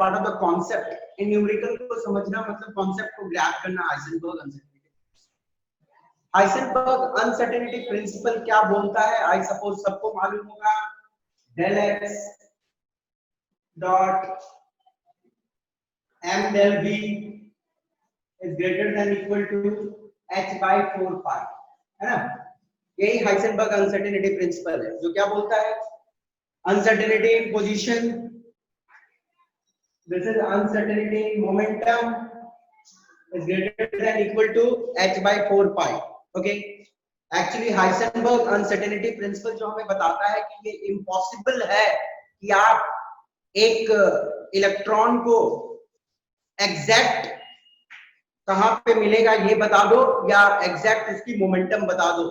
Part of the concept. इन numerical को समझना मतलब कॉन्सेप्ट को ग्रैब करना। Heisenberg uncertainty, Heisenberg uncertainty principle क्या बोलता है? आई सपोज सबको मालूम होगा, del x dot m del v is greater than equal to h by 4 pi, है ना? यही हाइसेनबर्ग अनसर्टेनिटी प्रिंसिपल है, जो क्या बोलता है? Uncertainty in position, this is uncertainty in momentum is greater than equal to h by 4 pi. okay, actually Heisenberg uncertainty principle जो हमें बताता है कि ये इम्पॉसिबल है कि आप एक इलेक्ट्रॉन को एग्जैक्ट कहां पे मिलेगा ये बता दो या एग्जैक्ट उसकी मोमेंटम बता दो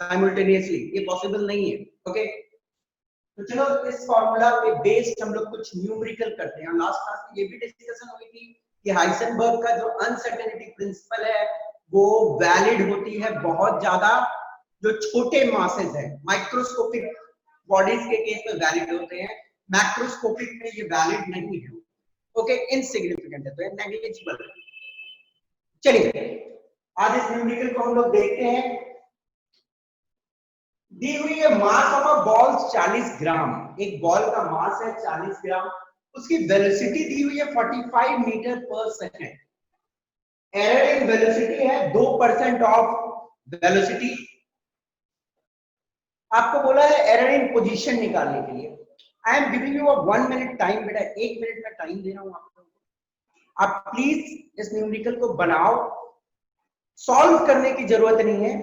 साइमल्टेनियसली, ये पॉसिबल नहीं है। ओके, तो चलो इस फॉर्मूला पे बेस्ड हम लोग कुछ न्यूमेरिकल करते हैं। लास्ट क्लास में ये भी डिस्कशन हुई थी कि हाइसेनबर्ग का जो अनसर्टेनिटी प्रिंसिपल है वो वैलिड होती है बहुत ज्यादा जो छोटे मासेस है, माइक्रोस्कोपिक बॉडीज के केस में वैलिड होते हैं, मैक्रोस्कोपिक में ये वैलिड नहीं है। ओके, इनसिग्निफिकेंट है, तो ये नेग्लिजिबल है। चलिए आज इस न्यूमेरिकल को हम लोग देखते हैं। दी हुई है मास ऑफ अ बॉल 40 ग्राम, एक बॉल का मास है 40 ग्राम, उसकी वेलोसिटी दी हुई है 45 metre per second. Error in velocity है 2% ऑफ वेलोसिटी। आपको बोला है एरर इन पोजीशन निकालने के लिए। I am giving you a 1 minute time, बेटा 1 मिनट में टाइम दे रहा हूं आप लोगों को। आप प्लीज इस न्यूमेरिकल को बनाओ, सॉल्व करने की जरूरत नहीं है,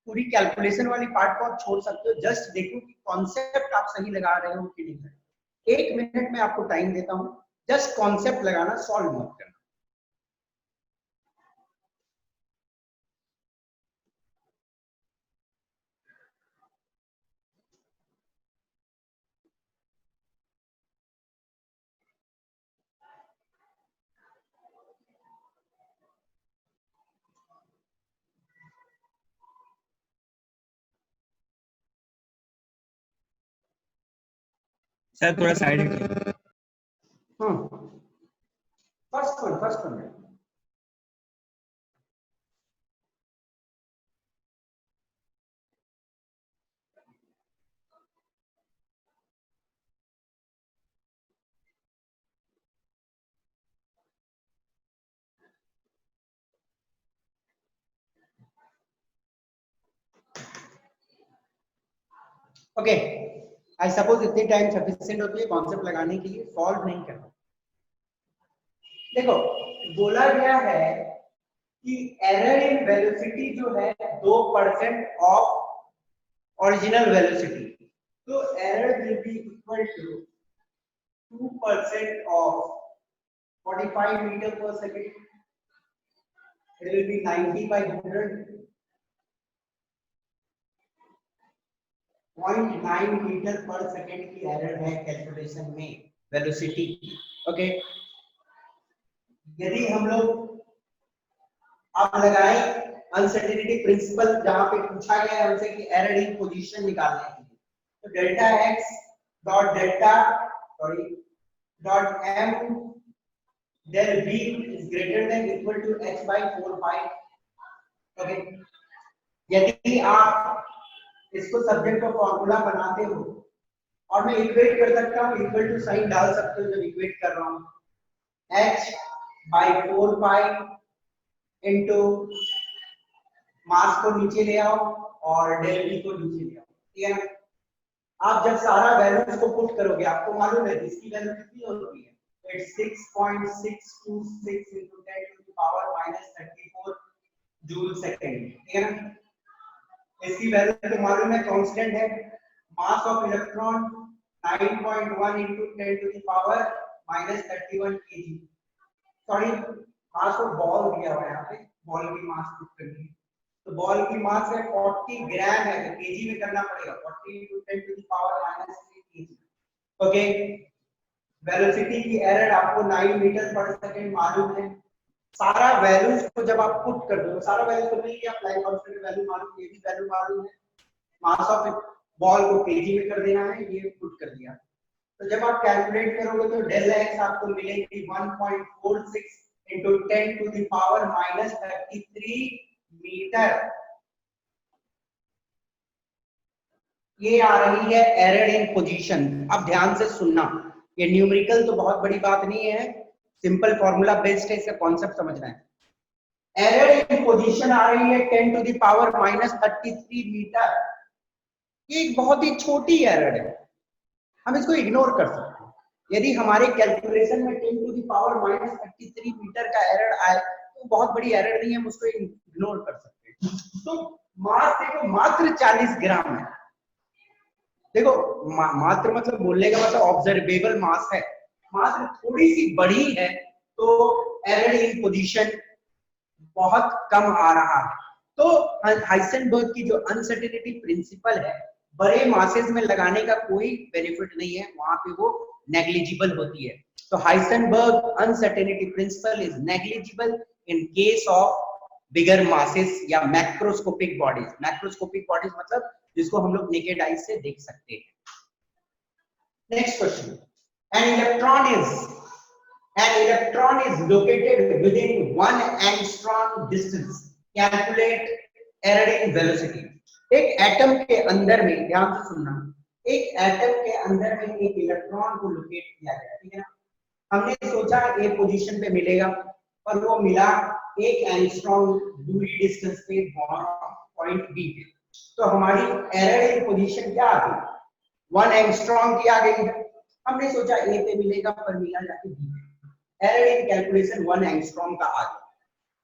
पूरी कैलकुलेशन वाली पार्ट को आप छोड़ सकते हो, जस्ट देखो कि कॉन्सेप्ट आप सही लगा रहे हो कि नहीं। 1 मिनट में आपको टाइम देता हूं, जस्ट कॉन्सेप्ट लगाना, सॉल्व मत करना। सर थोड़ा साइड में। First one okay, I suppose इतनी टाइम सफिशिएंट होती है कॉन्सेप्ट लगाने के लिए, सॉल्व नहीं करना। देखो बोला गया है कि एरर इन वेलोसिटी जो है 2% ऑफ ओरिजिनल वेलोसिटी, तो error will be equal to 2% of 45 metre per second, it will be 90 by 100, 0.9 metre per second की एरर है कैलकुलेशन में वेलोसिटी। ओके, यदि हम लोग अब लगाए अनसर्टेनिटी प्रिंसिपल, जहां पे पूछा गया है हमसे कि एरर इन पोजीशन निकालने के लिए, तो delta x dot delta sorry dot m del B is greater than equal to h by 4 pi। Okay, यदि आप इसको सब्जेक्ट का फॉर्मूला बनाते हो और मैं इक्वेट कर सकता हूं, इक्वल टू साइन डाल सकते हो जब इक्वेट कर रहा हूं, h by 4 pi into mass को नीचे ले आओ और डेल v को नीचे ले आओ, ठीक है ना? आप जब सारा वैल्यूज को पुट करोगे आपको मालूम है इसकी वैल्यू कितनी होती है, it's 6.626 into 10 to the power -34 joule second, ठीक है ना? इसकी वैल्यू तो मालूम है कांस्टेंट है, मास of electron 9.1 into 10 to the power -31 kg। Sorry, mass of ball दिया हुआ है यहाँ पे, बॉल की मास पुट करनी है, तो बॉल की मास है 40 ग्राम है, तो केजी में करना पड़ेगा, 40 into 10 to the power -3 kg। Okay, velocity की एरर आपको 9 मीटर पर सेकंड मालूम है। सारा वैल्यूज को जब आप पुट कर दो, सारा वैल्यू तो नहीं, आप लाइन कांस्टेंट वैल्यू मालूम, ये भी वैल्यू मालूम है, मास ऑफ बॉल को केजी में कर देना है, ये पुट कर दिया, तो जब आप कैलकुलेट करोगे तो डेल एक्स आपको मिलेगी 1.46 into 10 to the power minus 33 metre. ये आ रही है एरर इन पोजीशन। अब ध्यान से सुनना, ये न्यूमेरिकल तो बहुत बड़ी बात नहीं है, सिंपल फॉर्मूला बेस्ड है, इसका कॉन्सेप्ट समझना है। एरर इन पोजीशन आ रही है 10 to the power minus 33 metre. ये एक बहुत ही छोटी एरर है, हम इसको इग्नोर कर सकते हैं। यदि हमारे कैलकुलेशन में 10 to the power minus 33 metre का एरर आए तो बहुत बड़ी एरर नहीं है, हम उसको इग्नोर कर सकते हैं। तो मास देखो मात्र 40 ग्राम है। देखो मात्र मतलब बोलने का मतलब ऑब्जर्वेबल मास है, मात्र थोड़ी सी बड़ी है तो एरर इन पोजीशन बहुत कम आ रहा है। तो हाइसेनबर्ग की जो अनसर्टेनिटी प्रिंसिपल है, बड़े मासेस में लगाने का कोई बेनिफिट नहीं है, वहां पे वो नेग्लिजिबल होती है। तो Heisenberg uncertainty principle is negligible in case of bigger masses या मैक्रोस्कोपिक बॉडीज। मैक्रोस्कोपिक बॉडीज मतलब जिसको हम लोग नेकेड आइज से देख सकते हैं। Next question, an electron is located within 1 angstrom distance, calculate error in velocity। एक एटम के अंदर में, ध्यान से सुनना, एक एटम के अंदर में एक इलेक्ट्रॉन को लोकेट किया गया, ठीक है ना। हमने सोचा ए पोजीशन पे मिलेगा, पर वो मिला 1 एंगस्ट्रॉम दूरी डिस्टेंस पे पॉइंट बी पे। तो हमारी एरर इन पोजीशन क्या आ गई, 1 एंगस्ट्रॉम की आ गई है। हमने सोचा ए पे मिलेगा पर मिला जाके बी पे। एरर इन कैलकुलेशन 1 एंगस्ट्रॉम का आ गया।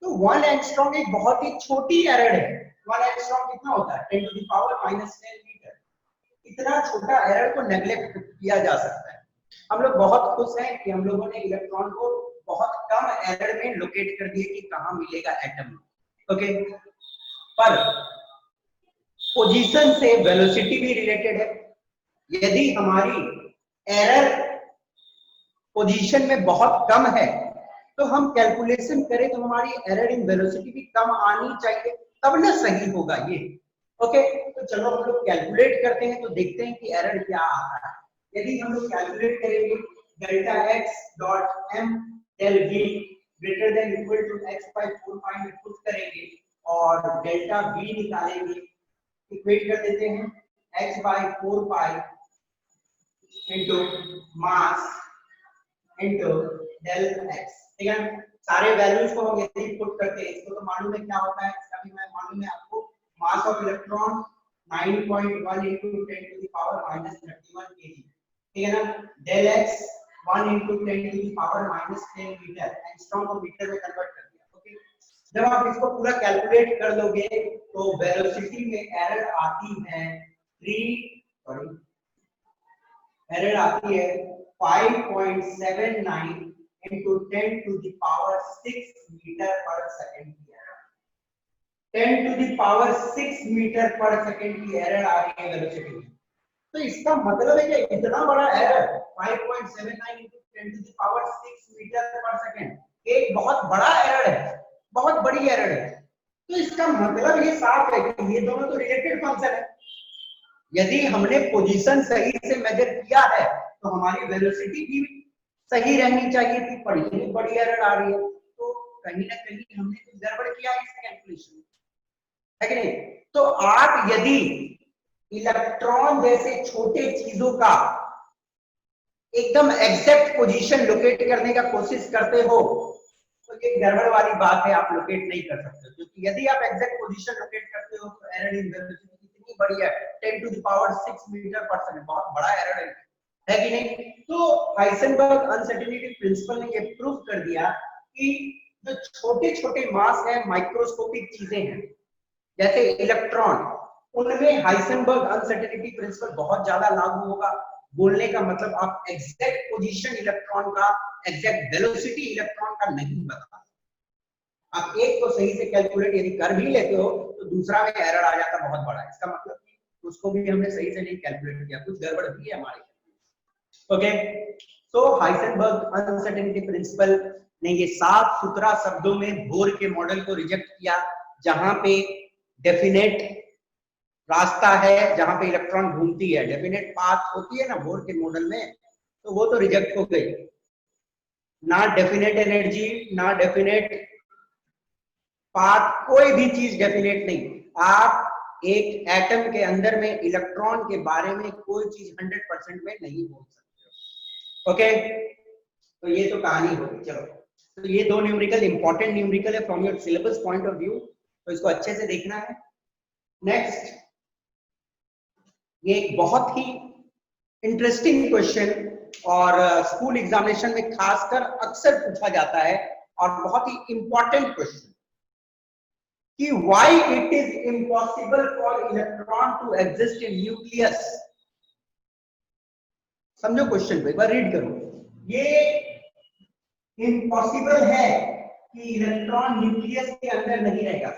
तो 1 एंगस्ट्रॉम एक बहुत ही छोटी एरर है। 1 एंगस्ट्रॉम कितना होता है, 10 to the power minus 10 metre. इतना छोटा एरर को नेग्लेक्ट किया जा सकता है। हम लोग बहुत खुश हैं कि हम लोगों ने इलेक्ट्रॉन को बहुत कम एरर में लोकेट कर दिया कि कहां मिलेगा एटम, ओके। पर पोजीशन से वेलोसिटी भी रिलेटेड है। यदि हमारी एरर पोजीशन में बहुत कम है तो हम कैलकुलेशन करें तो हमारी एरर इन वेलोसिटी भी कम आनी चाहिए, तब ना सही होगा ये, ओके। तो चलो हम लोग कैलकुलेट करते हैं तो देखते हैं कि एरर क्या आता है। यदि हम लोग कैलकुलेट करेंगे delta x dot m del v greater than equal to x by 4 pi में पुट करेंगे और डेल्टा v निकालेंगे, इक्वेट कर देते हैं x by 4 pi into mass into del x, ठीक है। सारे वैल्यूज को हम यदि पुट करते हैं, इसको तो मालूम है क्या होता है, इसका भी मैं मालूम है आपको। मास of electron 9.1 into 10 to the power minus 31 kg, ठीक है ना। del x 1 into 10 to the power minus 10 metre, angstrom को मीटर में कन्वर्ट कर दिया, ओके। जब आप इसको पूरा कैलकुलेट कर लोगे तो वेलोसिटी में एरर आती है 5.79 into 10 to the power 6 metre पर सेकंड की error. 10 to the power 6 metre पर सेकंड की एरर आ रही है वेलोसिटी में। तो इसका मतलब है कि इतना बड़ा error 5.79 into 10 to the power 6 metre पर सेकंड एक बहुत बड़ा एरर है, बहुत बड़ी एरर है। तो इसका मतलब ये साफ है कि ये दोनों तो रिलेटेड फंक्शन है। यदि हमने पोजीशन सही से मेजर किया है तो हमारी वेलोसिटी भी सही रहनी चाहिए थी, पर ये बड़ी एरर आ रही है, तो कहीं ना कहीं हमने कुछ गड़बड़ किया है इस कैलकुलेशन, है कि नहीं। तो आप यदि इलेक्ट्रॉन जैसे छोटे चीजों का एकदम एग्जैक्ट पोजीशन लोकेट करने का कोशिश करते हो तो ये गड़बड़ वाली बात है, आप लोकेट नहीं कर सकते। क्योंकि यदि आप एग्जैक्ट पोजीशन लोकेट करते हो तो एरर इन वेलोसिटी कितनी बड़ी है, 10 टू द पावर 6 मीटर पर सेकंड, बहुत बड़ा एरर है कि नहीं। तो हाइसेनबर्ग अनसर्टेनिटी प्रिंसिपल ने ये प्रूव कर दिया कि जो छोटे छोटे मास है, माइक्रोस्कोपिक चीजें हैं जैसे इलेक्ट्रॉन, उनमें हाइसेनबर्ग अनसर्टेनिटी प्रिंसिपल बहुत ज्यादा लागू होगा। बोलने का मतलब आप एग्जैक्ट पोजीशन इलेक्ट्रॉन का, एग्जैक्ट वेलोसिटी इलेक्ट्रॉन का नहीं बता। आप एक को सही से कैलकुलेट यदि कर भी लेते हो तो दूसरा में एरर आ जाता बहुत बड़ा, इसका मतलब कि उसको भी हमने सही से नहीं कैलकुलेट किया, कुछ गड़बड़ भी है हमारे। ओके, सो हाइसेनबर्ग अनसर्टेनिटी प्रिंसिपल ने ये साफ सुथरा शब्दों में बोर के मॉडल को रिजेक्ट किया, जहां पे डेफिनेट रास्ता है, जहां पे इलेक्ट्रॉन घूमती है, डेफिनेट पाथ होती है ना बोर के मॉडल में, तो वो तो रिजेक्ट हो गई, ना डेफिनेट एनर्जी ना डेफिनेट पाथ, कोई भी चीज डेफिनेट नहीं। आप एक एटम के अंदर में इलेक्ट्रॉन के बारे में कोई चीज 100% में नहीं बोल सकते। ओके, तो ये तो कहानी होगी। चलो, तो ये दो न्यूमेरिकल इंपॉर्टेंट न्यूमेरिकल है from your syllabus point of view, तो इसको अच्छे से देखना है। नेक्स्ट, ये एक बहुत ही इंटरेस्टिंग क्वेश्चन और स्कूल एग्जामिनेशन में खासकर अक्सर पूछा जाता है और बहुत ही इंपॉर्टेंट क्वेश्चन कि why it is impossible for electron to exist in nucleus। समझो क्वेश्चन को, एक बार रीड करो। ये इम्पॉसिबल है कि इलेक्ट्रॉन न्यूक्लियस के अंदर नहीं रहेगा,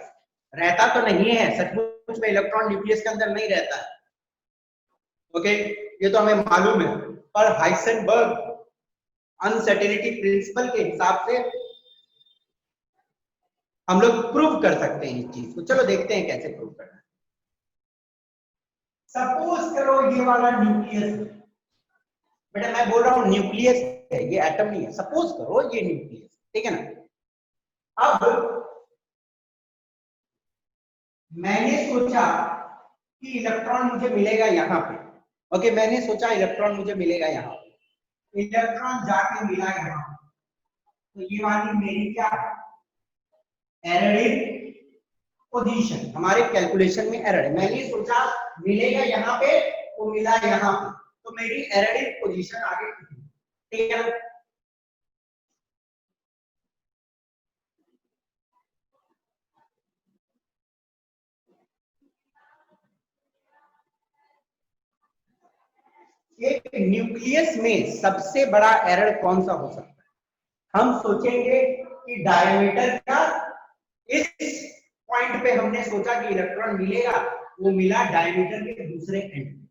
रहता तो नहीं है, सचमुच में इलेक्ट्रॉन न्यूक्लियस के अंदर नहीं रहता है। ओके, ये तो हमें मालूम है, पर हाइसेनबर्ग अनसर्टेनिटी प्रिंसिपल के हिसाब से हम लोग प्रूव कर सकते हैं इस चीज को। चलो देखते हैं कैसे प्रूव करना है। सपोज करो ये वाला न्यूक्लियस है, बेटा मैं बोल रहा हूं न्यूक्लियस है, ये एटम नहीं है। सपोज करो ये न्यूक्लियस, ठीक है ना। अब मैंने सोचा कि इलेक्ट्रॉन मुझे मिलेगा यहाँ पे। ओके, मैंने सोचा इलेक्ट्रॉन मुझे मिलेगा यहाँ पे, इलेक्ट्रॉन जाके मिला यहाँ पे, तो ये वाली मेरी क्या है, एरर इन पोजीशन। हमारे कैलकुलेशन में एरर है, मैंने सोचा मिलेगा यहाँ पे, वो मिला यहाँ पे, तो मेरी एरर इन पोजीशन आगे, ठीक है ना। एक न्यूक्लियस में सबसे बड़ा एरर कौन सा हो सकता है? हम सोचेंगे कि डायमीटर का, इस पॉइंट पे हमने सोचा कि इलेक्ट्रॉन मिलेगा, वो मिला डायमीटर के दूसरे एंड में।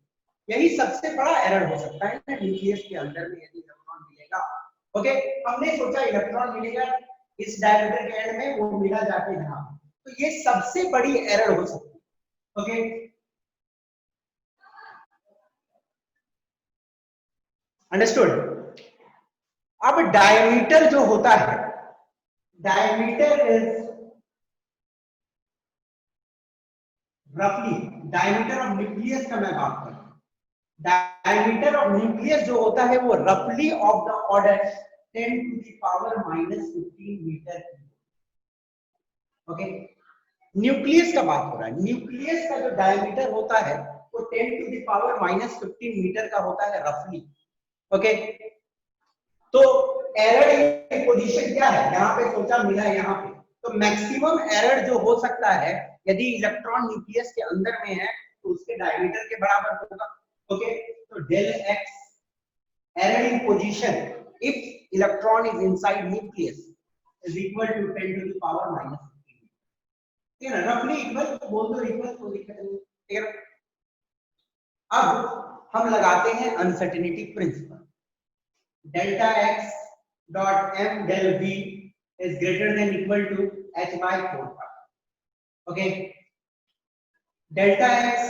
यही सबसे बड़ा एरर हो सकता है ना न्यूक्लियस के अंदर में, यदि इलेक्ट्रॉन मिलेगा। ओके, हमने सोचा इलेक्ट्रॉन मिलेगा इस डायमीटर के एंड में, वो मिला जाके यहाँ, तो ये सबसे बड़ी एरर हो सकती है। Okay, understood. अब डायमीटर जो होता है, डायमीटर इज रफली, डायमीटर ऑफ न्यूक्लियस का मैं बात कर रहा हूं, डायमीटर ऑफ न्यूक्लियस जो होता है वो रफली of the order 10 to the power -15 metre. Okay, nucleus का बात हो रहा है, न्यूक्लियस का जो डायमीटर होता है वो 10 to the power -15 मीटर का होता है रफली। ओके, तो एरर इन पोजीशन क्या है, यहाँ पे सोचा मिला यहाँ पे, तो मैक्सिमम एरर जो हो सकता है यदि इलेक्ट्रॉन न्यूक्लियस के अंदर में है तो उसके डायमीटर के बराबर होगा। ओके, तो del x error in position if electron is inside nucleus is equal to 10 to the power -15, ठीक है ना। रफली इक्वल बोल दो, इक्वल कोई दिक्कत नहीं, ठीक है ना। अब हम लगाते हैं uncertainty principle, delta x dot m del v is greater than equal to h by 4 pi. Okay, delta x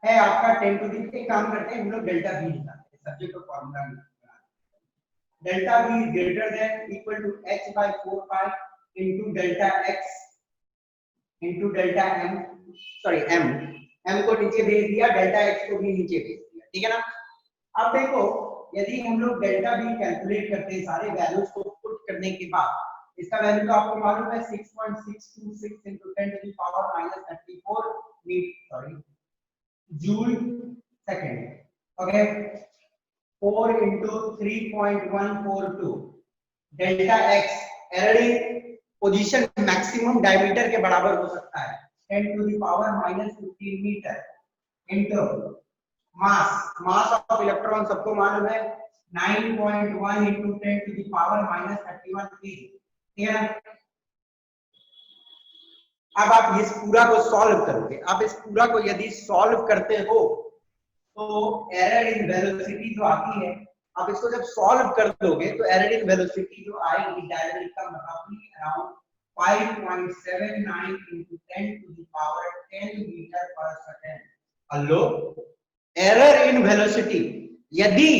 है आपका 10 to the, एक काम करते हैं हम लोग डेल्टा वी निकालते हैं, सब्जेक्ट और फॉर्मूला में delta v is greater than equal to h by 4 pi into delta x into delta m, sorry m, m को नीचे भेज दिया, डेल्टा एक्स को भी नीचे भेज दिया, ठीक है ना। अब देखो यदि हम लोग डेल्टा बी कैलकुलेट करते हैं सारे वैल्यूज को पुट करने के बाद, इसका वैल्यू तो आपको मालूम है 6.626 into 10 to the power -34 sorry joule second. Okay, 4 into 3.142 delta x error in position maximum diameter के बराबर हो सकता है 10 to the power -15 metre into mass, mass of electron सबको मालूम है 9.1 into 10 to the power -31 kg, ठीक है ना। अब आप इस पूरा को सॉल्व करोगे, आप इस पूरा को यदि सॉल्व करते हो तो एरर इन वेलोसिटी जो आती है, आप इसको जब सॉल्व कर दोगे तो एरर इन वेलोसिटी जो आएगी डायरेक्टली का roughly around 5.79 into 10 to the power 10 meter per second। Hello, error in velocity यदि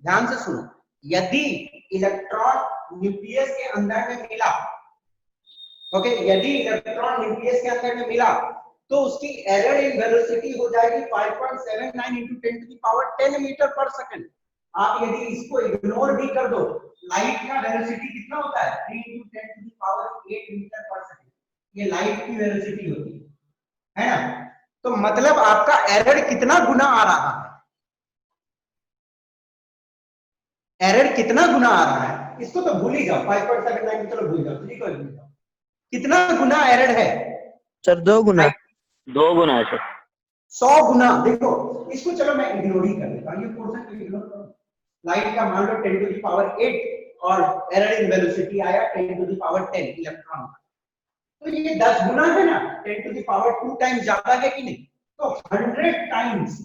ध्यान से सुनो, यदि इलेक्ट्रॉन न्यूक्लियस के अंदर में मिला, ओके, यदि इलेक्ट्रॉन न्यूक्लियस के अंदर में मिला तो उसकी एरर इन वेलोसिटी हो जाएगी 5.79 into 10 to the power 10 metre पर सेकंड। आप यदि इसको इग्नोर भी कर दो, लाइट का वेलोसिटी कितना होता है 3 into 10 to the power 8 metre पर सेकंड, ये लाइट की वेलोसिटी होती है ना। तो मतलब आपका एरर कितना गुना आ रहा है, एरर कितना गुना आ रहा है, इसको तो भूल ही जाओ, 5.79 चलो भूल जाओ, 3 को भूल जाओ, कितना गुना एरर है सर 2 गुना। 2 गुना है सर। 100 गुना। देखो इसको चलो मैं इग्नोर ही कर देता हूं, ये पोर्शन इग्नोर करो। लाइट का मान लो 10 टू द पावर 8 और एरर इन वेलोसिटी आया 10 टू द पावर 10 इलेक्ट्रॉन का, तो ये 10 गुना है ना, 10 टू द पावर 2 टाइम्स ज्यादा है कि नहीं, तो 100 टाइम्स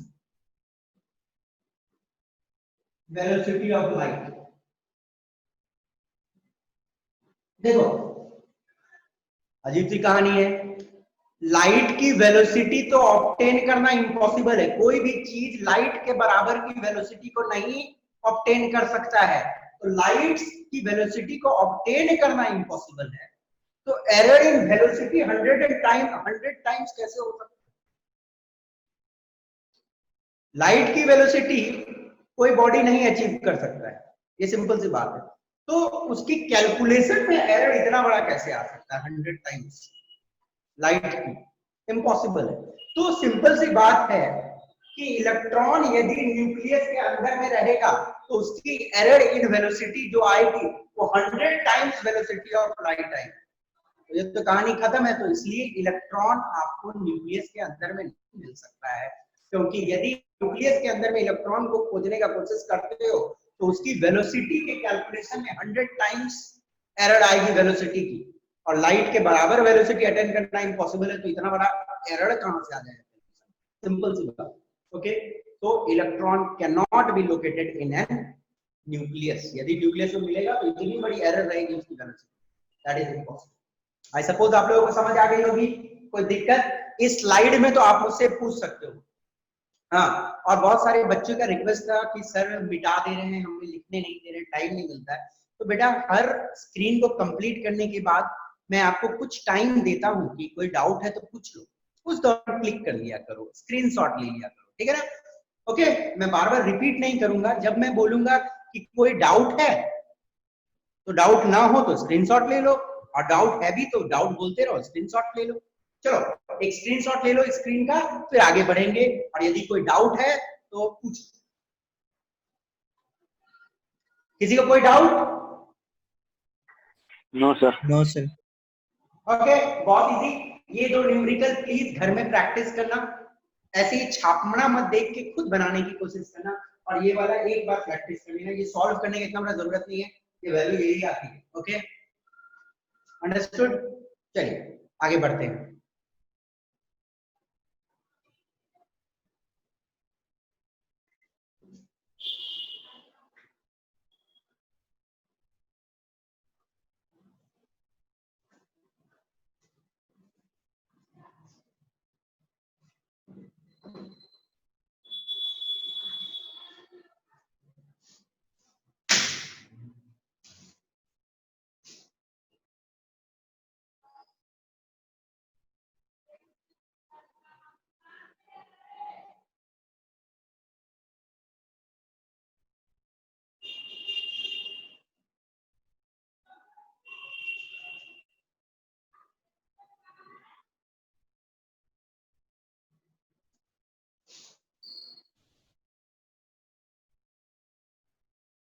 वेलोसिटी ऑफ लाइट। देखो अजीब सी कहानी है, लाइट की वेलोसिटी तो ऑब्टेन करना इम्पॉसिबल है, कोई भी चीज लाइट के बराबर की वेलोसिटी को नहीं ऑब्टेन कर सकता है, तो लाइट की वेलोसिटी को ऑब्टेन करना इम्पॉसिबल है, तो एरर इन वेलोसिटी 100 टाइम्स कैसे हो सकता है। लाइट की वेलोसिटी कोई बॉडी नहीं अचीव कर सकता है, ये सिंपल सी बात है, तो उसकी कैलकुलेशन में एरर इतना बड़ा कैसे आ सकता है 100 टाइम्स लाइट की, इम्पॉसिबल है। तो सिंपल सी बात है कि इलेक्ट्रॉन यदि न्यूक्लियस के अंदर में रहेगा तो उसकी एरर इन वेलोसिटी जो आएगी वो 100 टाइम्स वेलोसिटी ऑफ लाइट आएगी, तो ये तो कहानी खत्म है। तो इसलिए इलेक्ट्रॉन आपको न्यूक्लियस के अंदर में नहीं मिल सकता है, क्योंकि यदि न्यूक्लियस के अंदर में इलेक्ट्रॉन को खोजने का कोशिश करते हो तो उसकी वेलोसिटी के कैलकुलेशन में 100 टाइम्स एरर आएगी वेलोसिटी की, और लाइट के बराबर वेलोसिटी अटेन करना इम्पॉसिबल है, तो इतना बड़ा एरर कहां से आ जाएगा, सिंपल सी बात। ओके, तो electron can not be located in an nucleus, यदि न्यूक्लियस में मिलेगा तो इतनी बड़ी एरर रहेगी उसकी velocity, that is impossible. I suppose आप लोगों को समझ आ गई होगी, कोई दिक्कत इस स्लाइड में तो आप मुझसे पूछ सकते हो। हाँ, और बहुत सारे बच्चों का रिक्वेस्ट था कि सर मिटा दे रहे हैं, हमें लिखने नहीं दे रहे, टाइम नहीं मिलता है, तो बेटा हर स्क्रीन को कंप्लीट करने के बाद मैं आपको कुछ टाइम देता हूं कि कोई डाउट है तो पूछ लो, उस दौरान क्लिक कर लिया करो, स्क्रीनशॉट ले लिया करो, ठीक है ना। ओके, मैं बार बार रिपीट नहीं करूंगा, जब मैं बोलूंगा कि कोई डाउट है तो डाउट ना हो तो स्क्रीनशॉट ले लो, और डाउट है भी तो डाउट बोलते रहो, स्क्रीनशॉट ले लो। चलो एक स्क्रीनशॉट ले लो स्क्रीन का, फिर आगे बढ़ेंगे, और यदि कोई डाउट है तो पूछो। किसी को कोई doubt? No sir. No sir. Okay, बहुत इजी। ये दो न्यूमेरिकल प्लीज घर में प्रैक्टिस करना, ऐसे ही छापना मत देख के खुद बनाने की कोशिश करना, और ये वाला एक बार प्रैक्टिस कर लेना, ये सॉल्व करने की इतना बड़ा जरूरत नहीं है, ये वैल्यू यही आती है। Okay, understood. चलिए आगे बढ़ते हैं।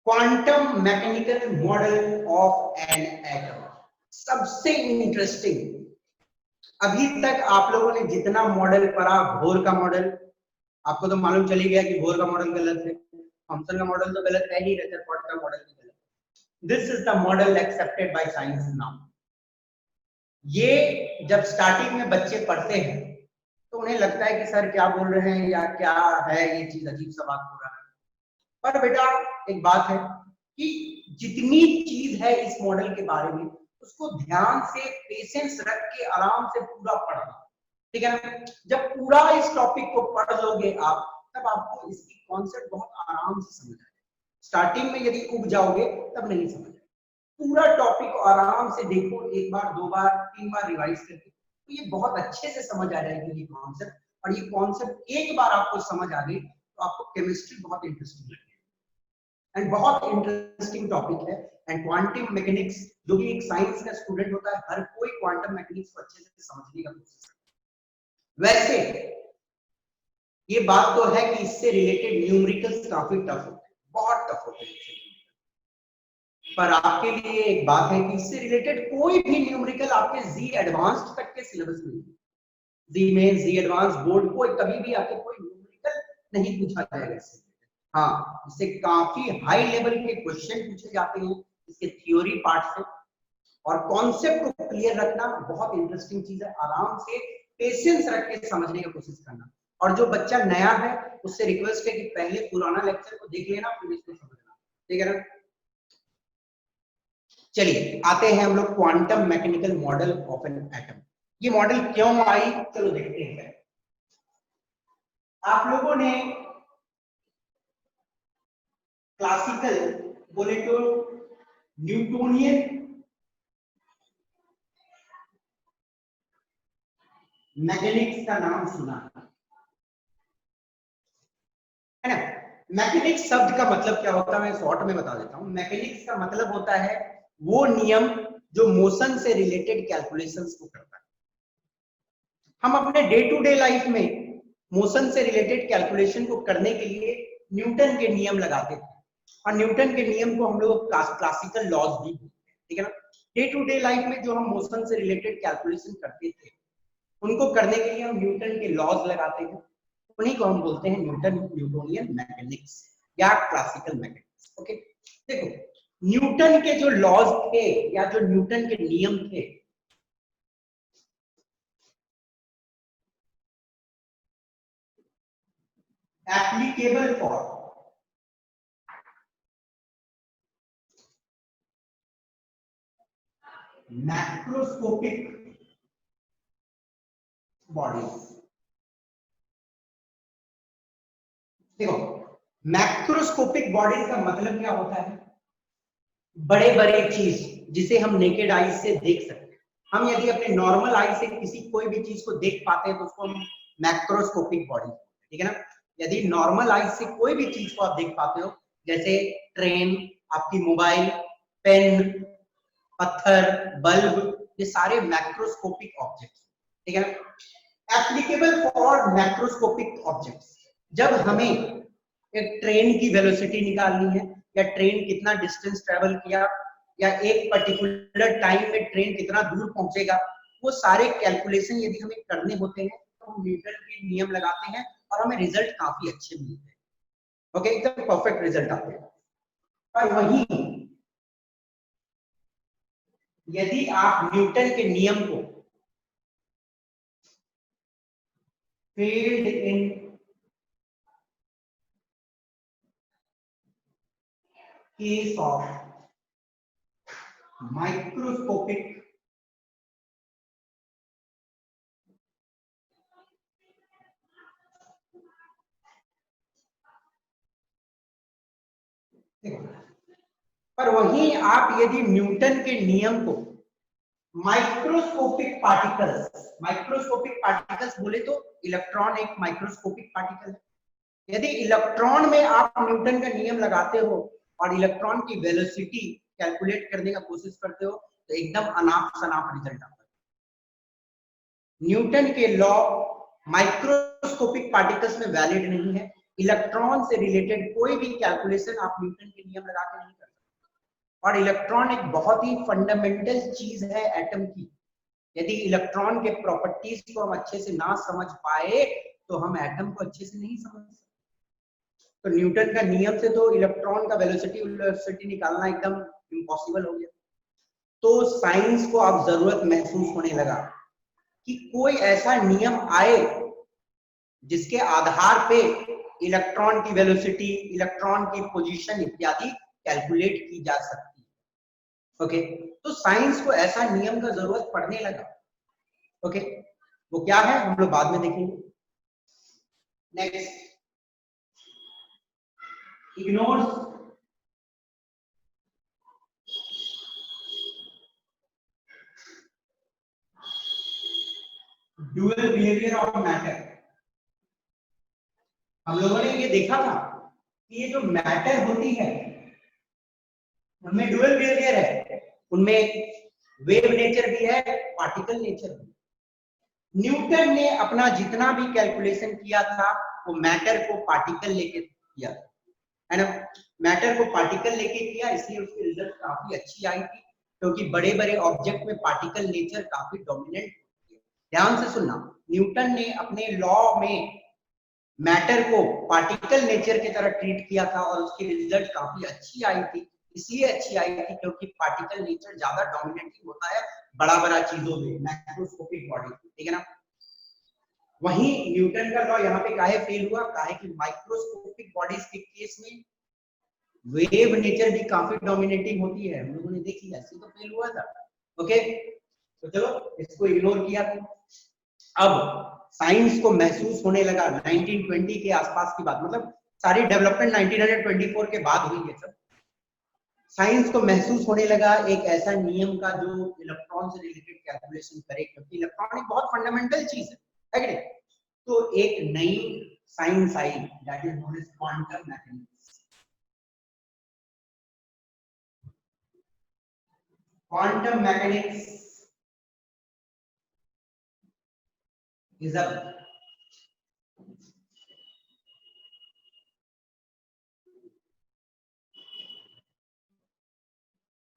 Quantum mechanical model of an atom, सबसे इंटरेस्टिंग। अभी तक आप लोगों ने जितना मॉडल पढ़ा, बोर का मॉडल, आपको तो मालूम चली गया कि बोर का मॉडल गलत है, थॉमसन का मॉडल तो गलत है ही, रदरफोर्ड का मॉडल भी गलत है। This is the model accepted by science now. ये जब स्टार्टिंग में बच्चे पढ़ते हैं तो उन्हें लगता है कि सर क्या बोल रहे हैं, या क्या है ये चीज, अजीब सा बात हो रहा है। पर बेटा एक बात है कि जितनी चीज है इस मॉडल के बारे में उसको ध्यान से पेशेंस रख के आराम से पूरा पढ़ना, ठीक है ना। जब पूरा इस टॉपिक को पढ़ लोगे आप, तब आपको इसकी कॉन्सेप्ट बहुत आराम से समझ आएगा। स्टार्टिंग में यदि उब जाओगे तब नहीं समझ। पूरा टॉपिक आराम से देखो, एक बार, दो बार, तीन बार रिवाइज करके, तो ये बहुत अच्छे से समझ आ जाएगी ये कॉन्सेप्ट। और ये कॉन्सेप्ट एक बार आपको समझ आ गई तो आपको केमिस्ट्री बहुत इंटरेस्टिंग लगेगी एंड बहुत इंटरेस्टिंग टॉपिक है। एंड क्वांटम मैकेनिक्स, जो भी एक साइंस का स्टूडेंट होता है, हर कोई क्वांटम मैकेनिक्स को अच्छे से समझने का कोशिश करता है। वैसे ये बात तो है कि इससे रिलेटेड न्यूमेरिकल्स काफी टफ होते हैं, बहुत टफ होते हैं। पर आपके लिए एक बात है कि इससे रिलेटेड कोई भी न्यूमेरिकल आपके जी एडवांस्ड तक के सिलेबस में नहीं, जी मेन, जी एडवांस, बोर्ड को कभी भी आपके कोई न्यूमेरिकल नहीं पूछा जाएगा इससे। हाँ, इससे काफी हाई लेवल के क्वेश्चन पूछे जाते हैं इसके थ्योरी पार्ट से। और कॉन्सेप्ट को क्लियर रखना बहुत इंटरेस्टिंग चीज है, आराम से पेशेंस रख के समझने की कोशिश करना। और जो बच्चा नया है उससे रिक्वेस्ट है कि पहले पुराना लेक्चर को देख लेना, फिर इसको समझना, ठीक है ना। चलिए आते हैं हम लोग quantum mechanical model of an atom. ये मॉडल क्यों आई, चलो देखते हैं। आप लोगों ने क्लासिकल बोले तो न्यूटोनियन मैकेनिक्स का नाम सुना है ना। मैकेनिक्स शब्द का मतलब क्या होता है, मैं शॉर्ट में बता देता हूं। मैकेनिक्स का मतलब होता है वो नियम जो मोशन से रिलेटेड कैलकुलेशंस को करता है। हम अपने डे टू डे लाइफ में मोशन से रिलेटेड कैलकुलेशन को करने के लिए न्यूटन के नियम लगाते थे, और न्यूटन के नियम को हम लोग क्लासिकल लॉज भी बोलते हैं, ठीक है ना। डे टू डे लाइफ में जो हम मोशन से रिलेटेड कैलकुलेशन करते थे, उनको करने के लिए हम न्यूटन के लॉज लगाते हैं, उन्हीं को हम बोलते हैं न्यूटोनियन मैकेनिक्स या क्लासिकल मैकेनिक्स। ओके, देखो न्यूटन के जो लॉज थे या जो न्यूटन के नियम थे, एप्लीकेबल फॉर मैक्रोस्कोपिक बॉडीज। देखो मैक्रोस्कोपिक बॉडीज का मतलब क्या होता है, बड़े बड़े चीज जिसे हम नेकेड आई से देख सकते हैं। हम यदि अपने नॉर्मल आई से किसी कोई भी चीज को देख पाते हैं तो उसको हम मैक्रोस्कोपिक बॉडी, ठीक है ना। यदि नॉर्मल आई से कोई भी चीज को आप देख पाते हो, जैसे ट्रेन, आपकी मोबाइल, पेन, पत्थर, बल्ब, ये सारे मैक्रोस्कोपिक ऑब्जेक्ट्स, ठीक है ना। एप्लीकेबल फॉर मैक्रोस्कोपिक ऑब्जेक्ट्स, जब हमें एक ट्रेन की वेलोसिटी निकालनी है, या ट्रेन कितना डिस्टेंस ट्रेवल किया, या एक पर्टिकुलर टाइम में ट्रेन कितना दूर पहुंचेगा, वो सारे कैलकुलेशन यदि हमें करने होते हैं तो हम न्यूटन के नियम लगाते हैं और हमें रिजल्ट काफी अच्छे मिलते हैं। ओके, एकदम परफेक्ट रिजल्ट आते हैं। और वहीं यदि आप न्यूटन के नियम को field in case of microscopic पर वहीं आप यदि न्यूटन के नियम को माइक्रोस्कोपिक पार्टिकल्स बोले तो इलेक्ट्रॉन एक माइक्रोस्कोपिक पार्टिकल है। यदि इलेक्ट्रॉन में आप न्यूटन का नियम लगाते हो और इलेक्ट्रॉन की वेलोसिटी कैलकुलेट करने का कोशिश करते हो तो एकदम अनाप शनाप रिजल्ट आता है। न्यूटन के लॉ माइक्रोस्कोपिक पार्टिकल्स में वैलिड नहीं है। इलेक्ट्रॉन से रिलेटेड कोई भी कैलकुलेशन आप न्यूटन के नियम लगा के नहीं कर सकते। और इलेक्ट्रॉन एक बहुत ही फंडामेंटल चीज है एटम की। यदि इलेक्ट्रॉन के प्रॉपर्टीज को हम अच्छे से ना समझ पाए तो हम एटम को अच्छे से नहीं समझ सकते। तो न्यूटन का नियम से तो इलेक्ट्रॉन का वेलोसिटी निकालना एकदम इम्पॉसिबल हो गया। तो साइंस को अब जरूरत महसूस होने लगा कि कोई ऐसा नियम आए जिसके आधार पे इलेक्ट्रॉन की वेलोसिटी, इलेक्ट्रॉन की पोजीशन इत्यादि कैलकुलेट की जा सकती है। ओके, तो साइंस को ऐसा नियम का जरूरत पड़ने लगा। ओके, वो क्या है हम लोग बाद में देखेंगे। Next, ignores dual behaviour of matter. हम लोगों ने ये देखा था कि ये जो मैटर होती है उनमें ड्यूअल बिहेवियर है, उनमें वेव नेचर भी है, पार्टिकल नेचर भी। न्यूटन ने अपना जितना भी कैलकुलेशन किया था वो मैटर को पार्टिकल लेके किया था, है ना। मैटर को पार्टिकल लेके किया, इसलिए उसकी रिजल्ट काफी अच्छी आई थी, क्योंकि बड़े बड़े ऑब्जेक्ट में पार्टिकल नेचर काफी डोमिनेंट होती है। ध्यान से सुनना, न्यूटन ने अपने लॉ में मैटर को पार्टिकल नेचर की तरह ट्रीट किया था और उसकी रिजल्ट काफी अच्छी आई थी। इसलिए अच्छी आई थी क्योंकि पार्टिकल नेचर ज्यादा डोमिनेटिंग होता है बड़ा बड़ा चीजों में, मैक्रोस्कोपिक बॉडी, ठीक है ना। वहीं न्यूटन का लॉ यहाँ पे काहे फेल हुआ, काहे कि माइक्रोस्कोपिक बॉडीज के केस में वेव नेचर भी काफी डोमिनेटिंग होती है, हम लोगों ने देख लिया, ऐसे तो फेल हुआ था। ओके, तो चलो इसको इग्नोर किया। अब साइंस को महसूस होने लगा 1920 के आसपास की बात, मतलब सारी डेवलपमेंट 1924 के बाद हुई है सब। साइंस को महसूस होने लगा एक ऐसा नियम का जो इलेक्ट्रॉन से रिलेटेड कैलकुलेशन करे, क्योंकि इलेक्ट्रॉन एक बहुत फंडामेंटल चीज है कि नहीं। तो एक नई साइंस आई, that is known as quantum mechanics. Quantum mechanics is a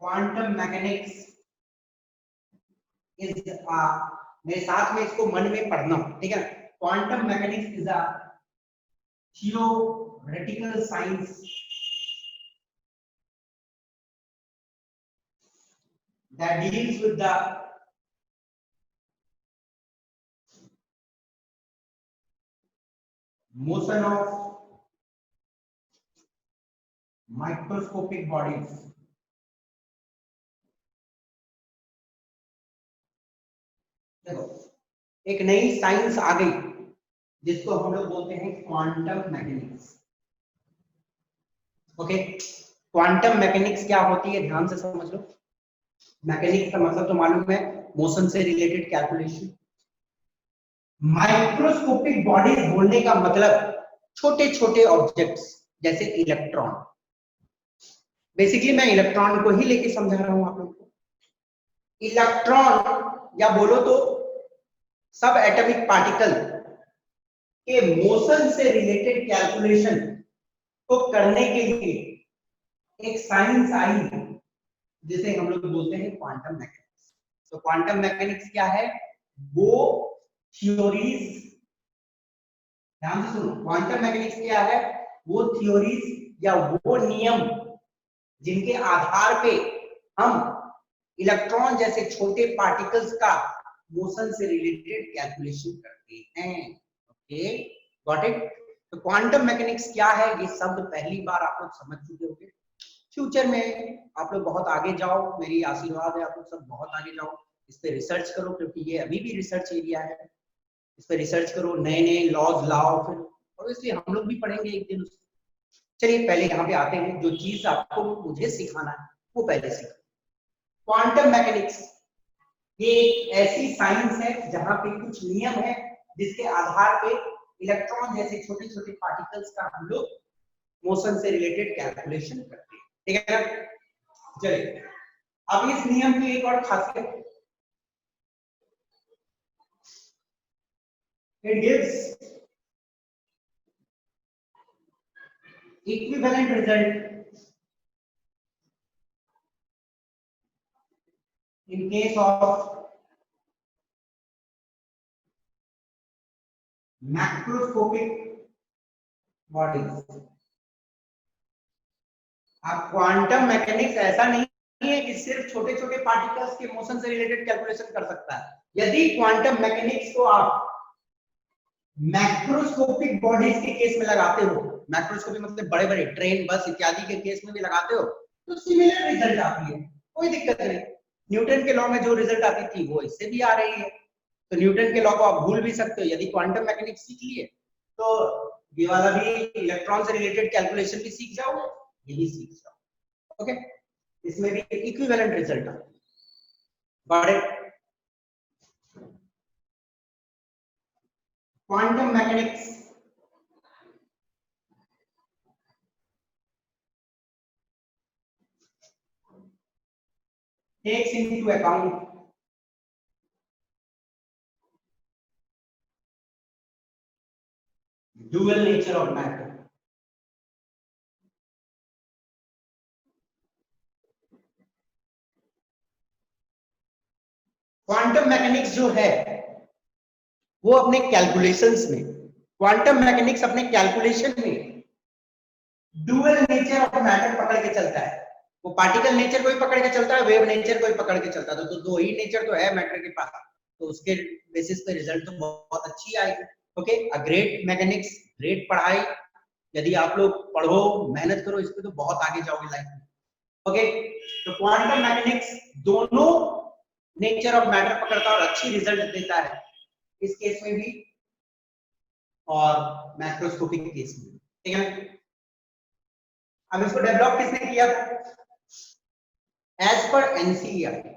quantum mechanics is a, मेरे साथ में इसको मन में पढ़ना, ठीक है। Quantum mechanics is a theoretical science that deals with the motion of microscopic bodies। देखो एक नई साइंस आ गई जिसको हम लोग बोलते हैं quantum mechanics. Okay, quantum mechanics क्या होती है ध्यान से समझ लो। मैकेनिक्स का मतलब तो मालूम है, मोशन से रिलेटेड कैलकुलेशन। माइक्रोस्कोपिक बॉडीज बोलने का मतलब छोटे छोटे ऑब्जेक्ट्स जैसे इलेक्ट्रॉन। बेसिकली मैं इलेक्ट्रॉन को ही लेके समझा रहा हूं आप लोग को। इलेक्ट्रॉन या बोलो तो सब एटॉमिक पार्टिकल के मोशन से रिलेटेड कैलकुलेशन को करने के लिए एक साइंस आई जिसे हम लोग बोलते हैं क्वांटम मैकेनिक्स। तो क्वांटम मैकेनिक्स क्या है, वो थ्योरीज, ध्यान से सुनो, क्वांटम मैकेनिक्स क्या है, वो थ्योरीज या वो नियम जिनके आधार पे हम इलेक्ट्रॉन जैसे छोटे पार्टिकल्स का मोशन से रिलेटेड कैलकुलेशन करते हैं। Okay, got it. तो क्वांटम मैकेनिक्स क्या है, ये शब्द पहली बार आप लोग समझ चुके होंगे। फ्यूचर में आप लोग बहुत आगे जाओ, मेरी आशीर्वाद है आप लोग सब बहुत आगे जाओ, इस पे रिसर्च करो, क्योंकि ये अभी भी रिसर्च एरिया है। इस पे रिसर्च करो, नए नए लॉज लाओ, फिर ऑब्वियसली हम लोग भी पढ़ेंगे एक दिन। चलिए पहले यहाँ पे आते हैं, जो चीज आपको मुझे सिखाना है वो पहले सीखो। क्वांटम मैकेनिक्स ये एक ऐसी साइंस है जहां पे कुछ नियम है जिसके आधार पे इलेक्ट्रॉन जैसे छोटे छोटे पार्टिकल्स का हम लोग मोशन से रिलेटेड कैलकुलेशन करते हैं, ठीक है ना। चलिए अब इस नियम की एक और खासियत, it gives equivalent result in case of macroscopic bodies। अब क्वांटम मैकेनिक्स ऐसा नहीं है कि सिर्फ छोटे छोटे पार्टिकल्स के मोशन से रिलेटेड कैलकुलेशन कर सकता है। यदि क्वांटम मैकेनिक्स को आप मैक्रोस्कोपिक बॉडीज के केस में लगाते हो, मैक्रोस्कोपिक मतलब बड़े बड़े ट्रेन बस इत्यादि के केस में भी लगाते हो, तो सिमिलर रिजल्ट आती है, कोई दिक्कत नहीं। न्यूटन के लॉ में जो रिजल्ट आती थी वो इससे भी आ रही है, तो न्यूटन के लॉ को आप भूल भी सकते हो। यदि क्वांटम मैकेनिक्स सीख लिए तो ये वाला भी इलेक्ट्रॉन से रिलेटेड कैलकुलेशन भी सीख जाओ, ये भी सीख जाओ। ओके, इसमें भी इक्विवेलेंट रिजल्ट आता है। quantum mechanics takes into account dual nature of matter. Quantum mechanics जो है वो अपने कैलकुलेशंस में, क्वांटम मैकेनिक्स अपने कैलकुलेशन में डुअल नेचर ऑफ मैटर पकड़ के चलता है। वो पार्टिकल नेचर को ही पकड़ के चलता है, वेव नेचर को ही पकड़ के चलता है। तो दो ही नेचर तो है मैटर के पास, तो उसके बेसिस पे रिजल्ट तो बहुत अच्छी आएगी। Okay, a great mechanics, great पढ़ाई। यदि आप लोग पढ़ो, मेहनत करो इस पे, तो बहुत आगे जाओगे लाइफ में। ओके, तो क्वांटम मैकेनिक्स दोनों नेचर ऑफ मैटर पकड़ता है और अच्छी रिजल्ट देता है, इस केस में भी और मैक्रोस्कोपिक केस में। ठीक है, अब इसको डेवलप किसने किया था? एज पर एनसीईआरटी,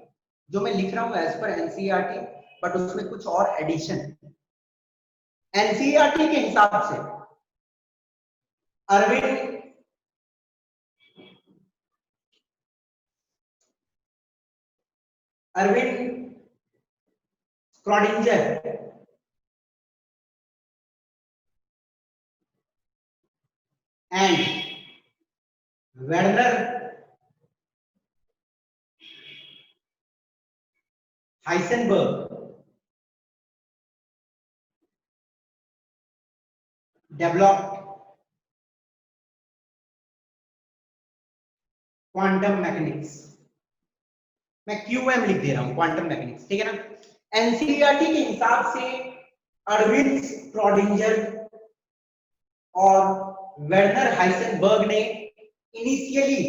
जो मैं लिख रहा हूं एज पर एनसीईआरटी, बट उसमें कुछ और एडिशन। एनसीईआरटी के हिसाब से Erwin Schrodinger and Werner Heisenberg developed quantum mechanics. मैं क्यूएम लिख दे रहा हूं, क्वांटम मैकेनिक्स, ठीक है ना। एनसीईआरटी के हिसाब से अरविंद स्क्रॉडिंजर और वेर्नर हाइसेनबर्ग ने इनिशियली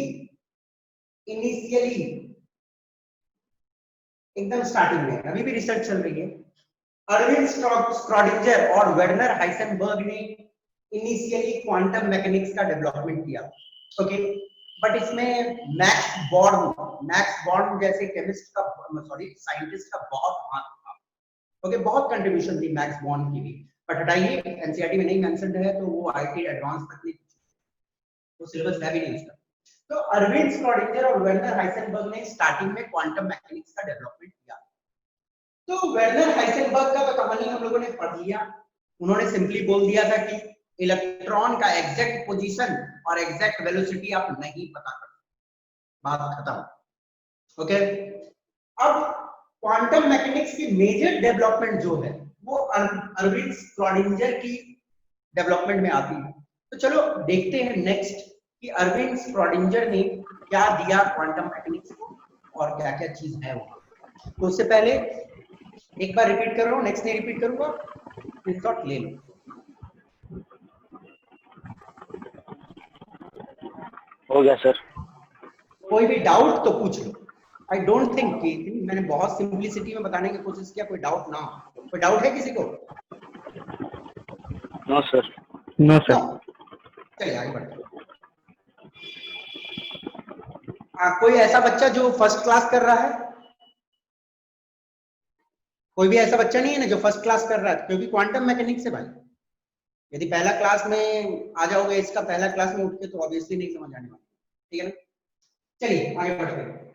एकदम स्टार्टिंग में, अभी भी रिसर्च चल रही है, अरविंद स्क्रॉडिंजर और वेर्नर हाइसेनबर्ग ने इनिशियली क्वांटम मैकेनिक्स का डेवलपमेंट किया। ओके, बट इसमें मैक्स बॉर्न जैसे केमिस्ट का, सॉरी साइंटिस्ट का बहुत हाथ था। ओके, बहुत कंट्रीब्यूशन थी मैक्स बॉर्न की भी, बट हटाइए, एनसीईआरटी में नहीं मेंशन्ड है, तो वो आईटी एडवांस तक नहीं, वो सिलेबस है भी नहीं उसका। तो अरविंद स्क्रॉडिंजर और वेर्नर हाइसेनबर्ग ने स्टार्टिंग में क्वांटम मैकेनिक्स का डेवलपमेंट किया। तो वेर्नर हाइसेनबर्ग का तो कहानी हम लोगों ने पढ़ लिया। उन्होंने सिंपली बोल दिया था कि इलेक्ट्रॉन का एग्जैक्ट पोजीशन और एग्जैक्ट वेलोसिटी आप नहीं पता कर, बात खत्म। ओके, अब क्वांटम मैकेनिक्स की मेजर डेवलपमेंट जो है वो अरविंद स्क्रॉडिंजर की डेवलपमेंट में आती है। तो चलो देखते हैं नेक्स्ट कि अरविंद स्क्रॉडिंजर ने क्या दिया क्वांटम मैकेनिक्स को और क्या क्या चीज है वहां। तो उससे पहले एक बार रिपीट कर रहा हूं, नेक्स्ट नहीं रिपीट करूंगा, स्क्रीनशॉट ले लो। हो गया सर। कोई भी डाउट तो पूछ लो। आई डोंट थिंक कि मैंने बहुत सिंपलिसिटी में बताने की कोशिश किया, कोई डाउट ना हो। कोई डाउट है किसी को? No sir. No no, sir. चलिए आगे बढ़ते हैं। कोई ऐसा बच्चा जो फर्स्ट क्लास कर रहा है? कोई भी ऐसा बच्चा नहीं है ना जो फर्स्ट क्लास कर रहा है? क्योंकि क्वांटम मैकेनिक्स है भाई, यदि पहला क्लास में आ जाओगे, इसका पहला क्लास में उठ के, तो ऑब्वियसली नहीं समझ आने वाला, ठीक है ना। चलिए आगे बढ़ते हैं।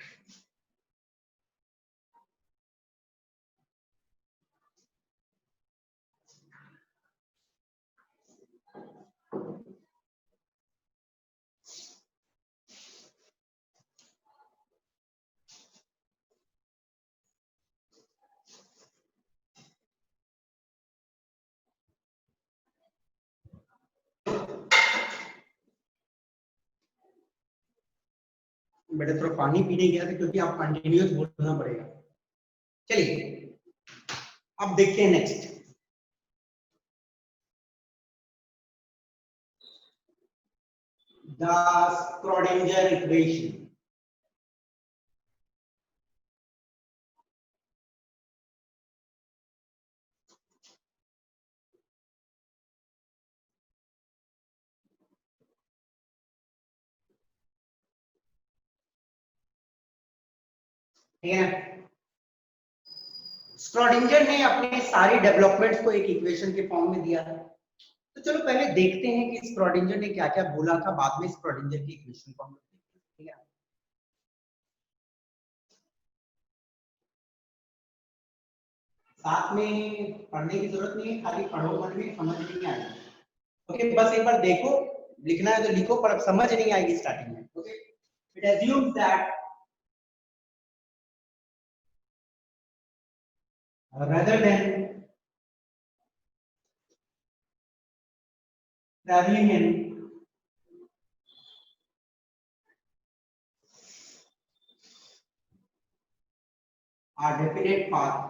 बेटा थोड़ा पानी पीने गया था, क्योंकि आप कंटिन्यूअस बोलना पड़ेगा। चलिए अब देखते हैं नेक्स्ट, द स्क्रॉडिंजर इक्वेशन। ठीक है, स्क्रॉडिंजर ने अपने सारे डेवलपमेंट्स को एक इक्वेशन के फॉर्म में दिया था। तो चलो पहले देखते हैं कि स्क्रॉडिंजर ने क्या क्या बोला था, बाद में स्क्रॉडिंजर की इक्वेशन फॉर्म में, ठीक है। साथ में पढ़ने की जरूरत नहीं है, खाली पढ़ो मन में, समझ नहीं आएगी। ओके, बस एक बार देखो, लिखना है तो लिखो, पर समझ नहीं आएगी स्टार्टिंग में। Okay, it assumes that rather than traveling in a definite path,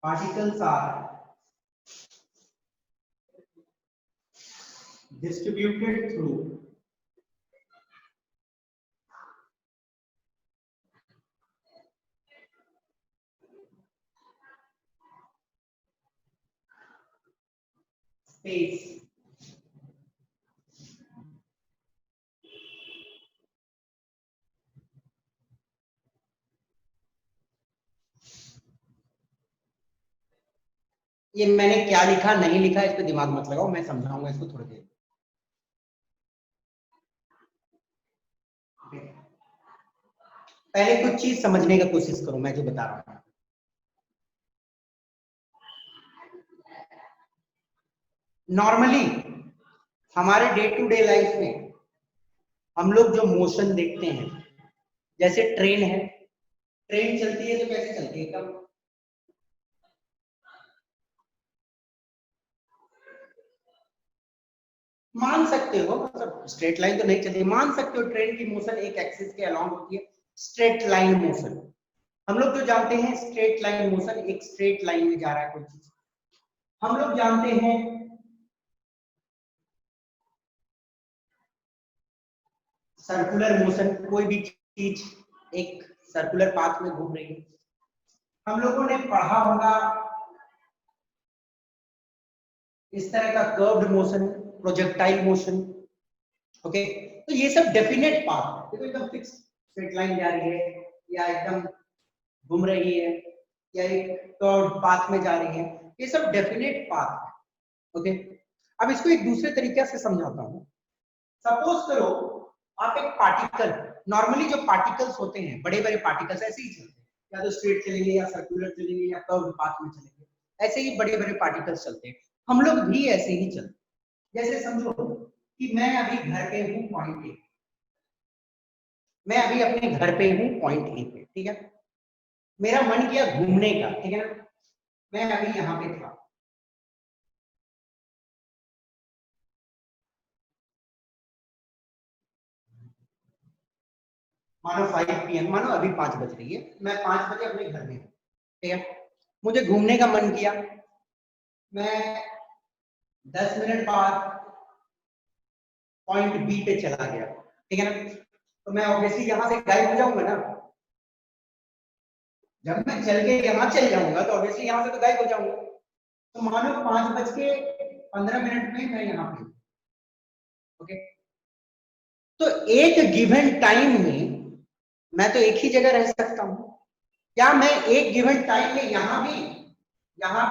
particles are distributed through space ये मैंने क्या लिखा नहीं लिखा इस पे दिमाग मत लगाओ, मैं समझाऊंगा इसको थोड़ी देर। पहले कुछ चीज समझने का कोशिश करो मैं जो बता रहा हूं। नॉर्मली हमारे डे टू डे लाइफ में हम लोग जो मोशन देखते हैं, जैसे ट्रेन है, ट्रेन चलती है तो कैसे चलती है, एकदम मान सकते हो, मतलब स्ट्रेट लाइन तो नहीं चलती, मान सकते हो ट्रेन की मोशन एक एक्सिस के अलोंग होती है, स्ट्रेट लाइन मोशन। हम लोग जो जानते हैं स्ट्रेट लाइन मोशन, एक स्ट्रेट लाइन में जा रहा है कोई चीज। हम लोग जानते हैं सर्कुलर मोशन, कोई भी चीज एक सर्कुलर पाथ में घूम रही है। हम लोगों ने पढ़ा होगा इस तरह का curved motion, projectile motion. Okay, तो ये सब डेफिनेट पाथ है, देखो एकदम फिक्स स्ट्रेट लाइन जा रही है या एकदम घूम रही है या एक कर्व्ड पाथ में जा रही है, ये सब डेफिनेट पाथ है। ओके, अब इसको एक दूसरे तरीके से समझाता हूं। सपोज करो आप एक पार्टिकल, नॉर्मली जो पार्टिकल्स होते हैं बड़े बड़े पार्टिकल्स ऐसे ही चलते हैं, या तो स्ट्रेट चलेंगे या सर्कुलर चलेंगे या कर्व्ड पाथ में चलेंगे, ऐसे ही बड़े बड़े पार्टिकल्स चलते हैं। हम लोग भी ऐसे ही चलते हैं। जैसे समझो कि मैं अभी घर पे हूँ पॉइंट ए, मैं अभी अपने घर पे हूँ पॉइंट ए पे, ठीक है। मेरा मन किया घूमने का, ठीक है ना, मैं अभी यहाँ पे था, मानो 5 PM, मानो अभी 5 बज रही है, मैं 5 बजे अपने घर में हूँ, ठीक है। मुझे घूमने का मन किया, मैं 10 मिनट बाद पॉइंट बी पे चला गया, ठीक है ना, तो मैं ऑब्वियसली यहाँ से गायब हो जाऊंगा ना। जब मैं चल के यहाँ चल जाऊंगा तो ऑब्वियसली यहाँ से तो गायब हो जाऊंगा। तो मानो 5:15 में मैं यहाँ पे, ओके। तो एक गिवन टाइम में मैं तो एक ही जगह रह सकता हूँ। क्या मैं एक गिवन टाइम में यहाँ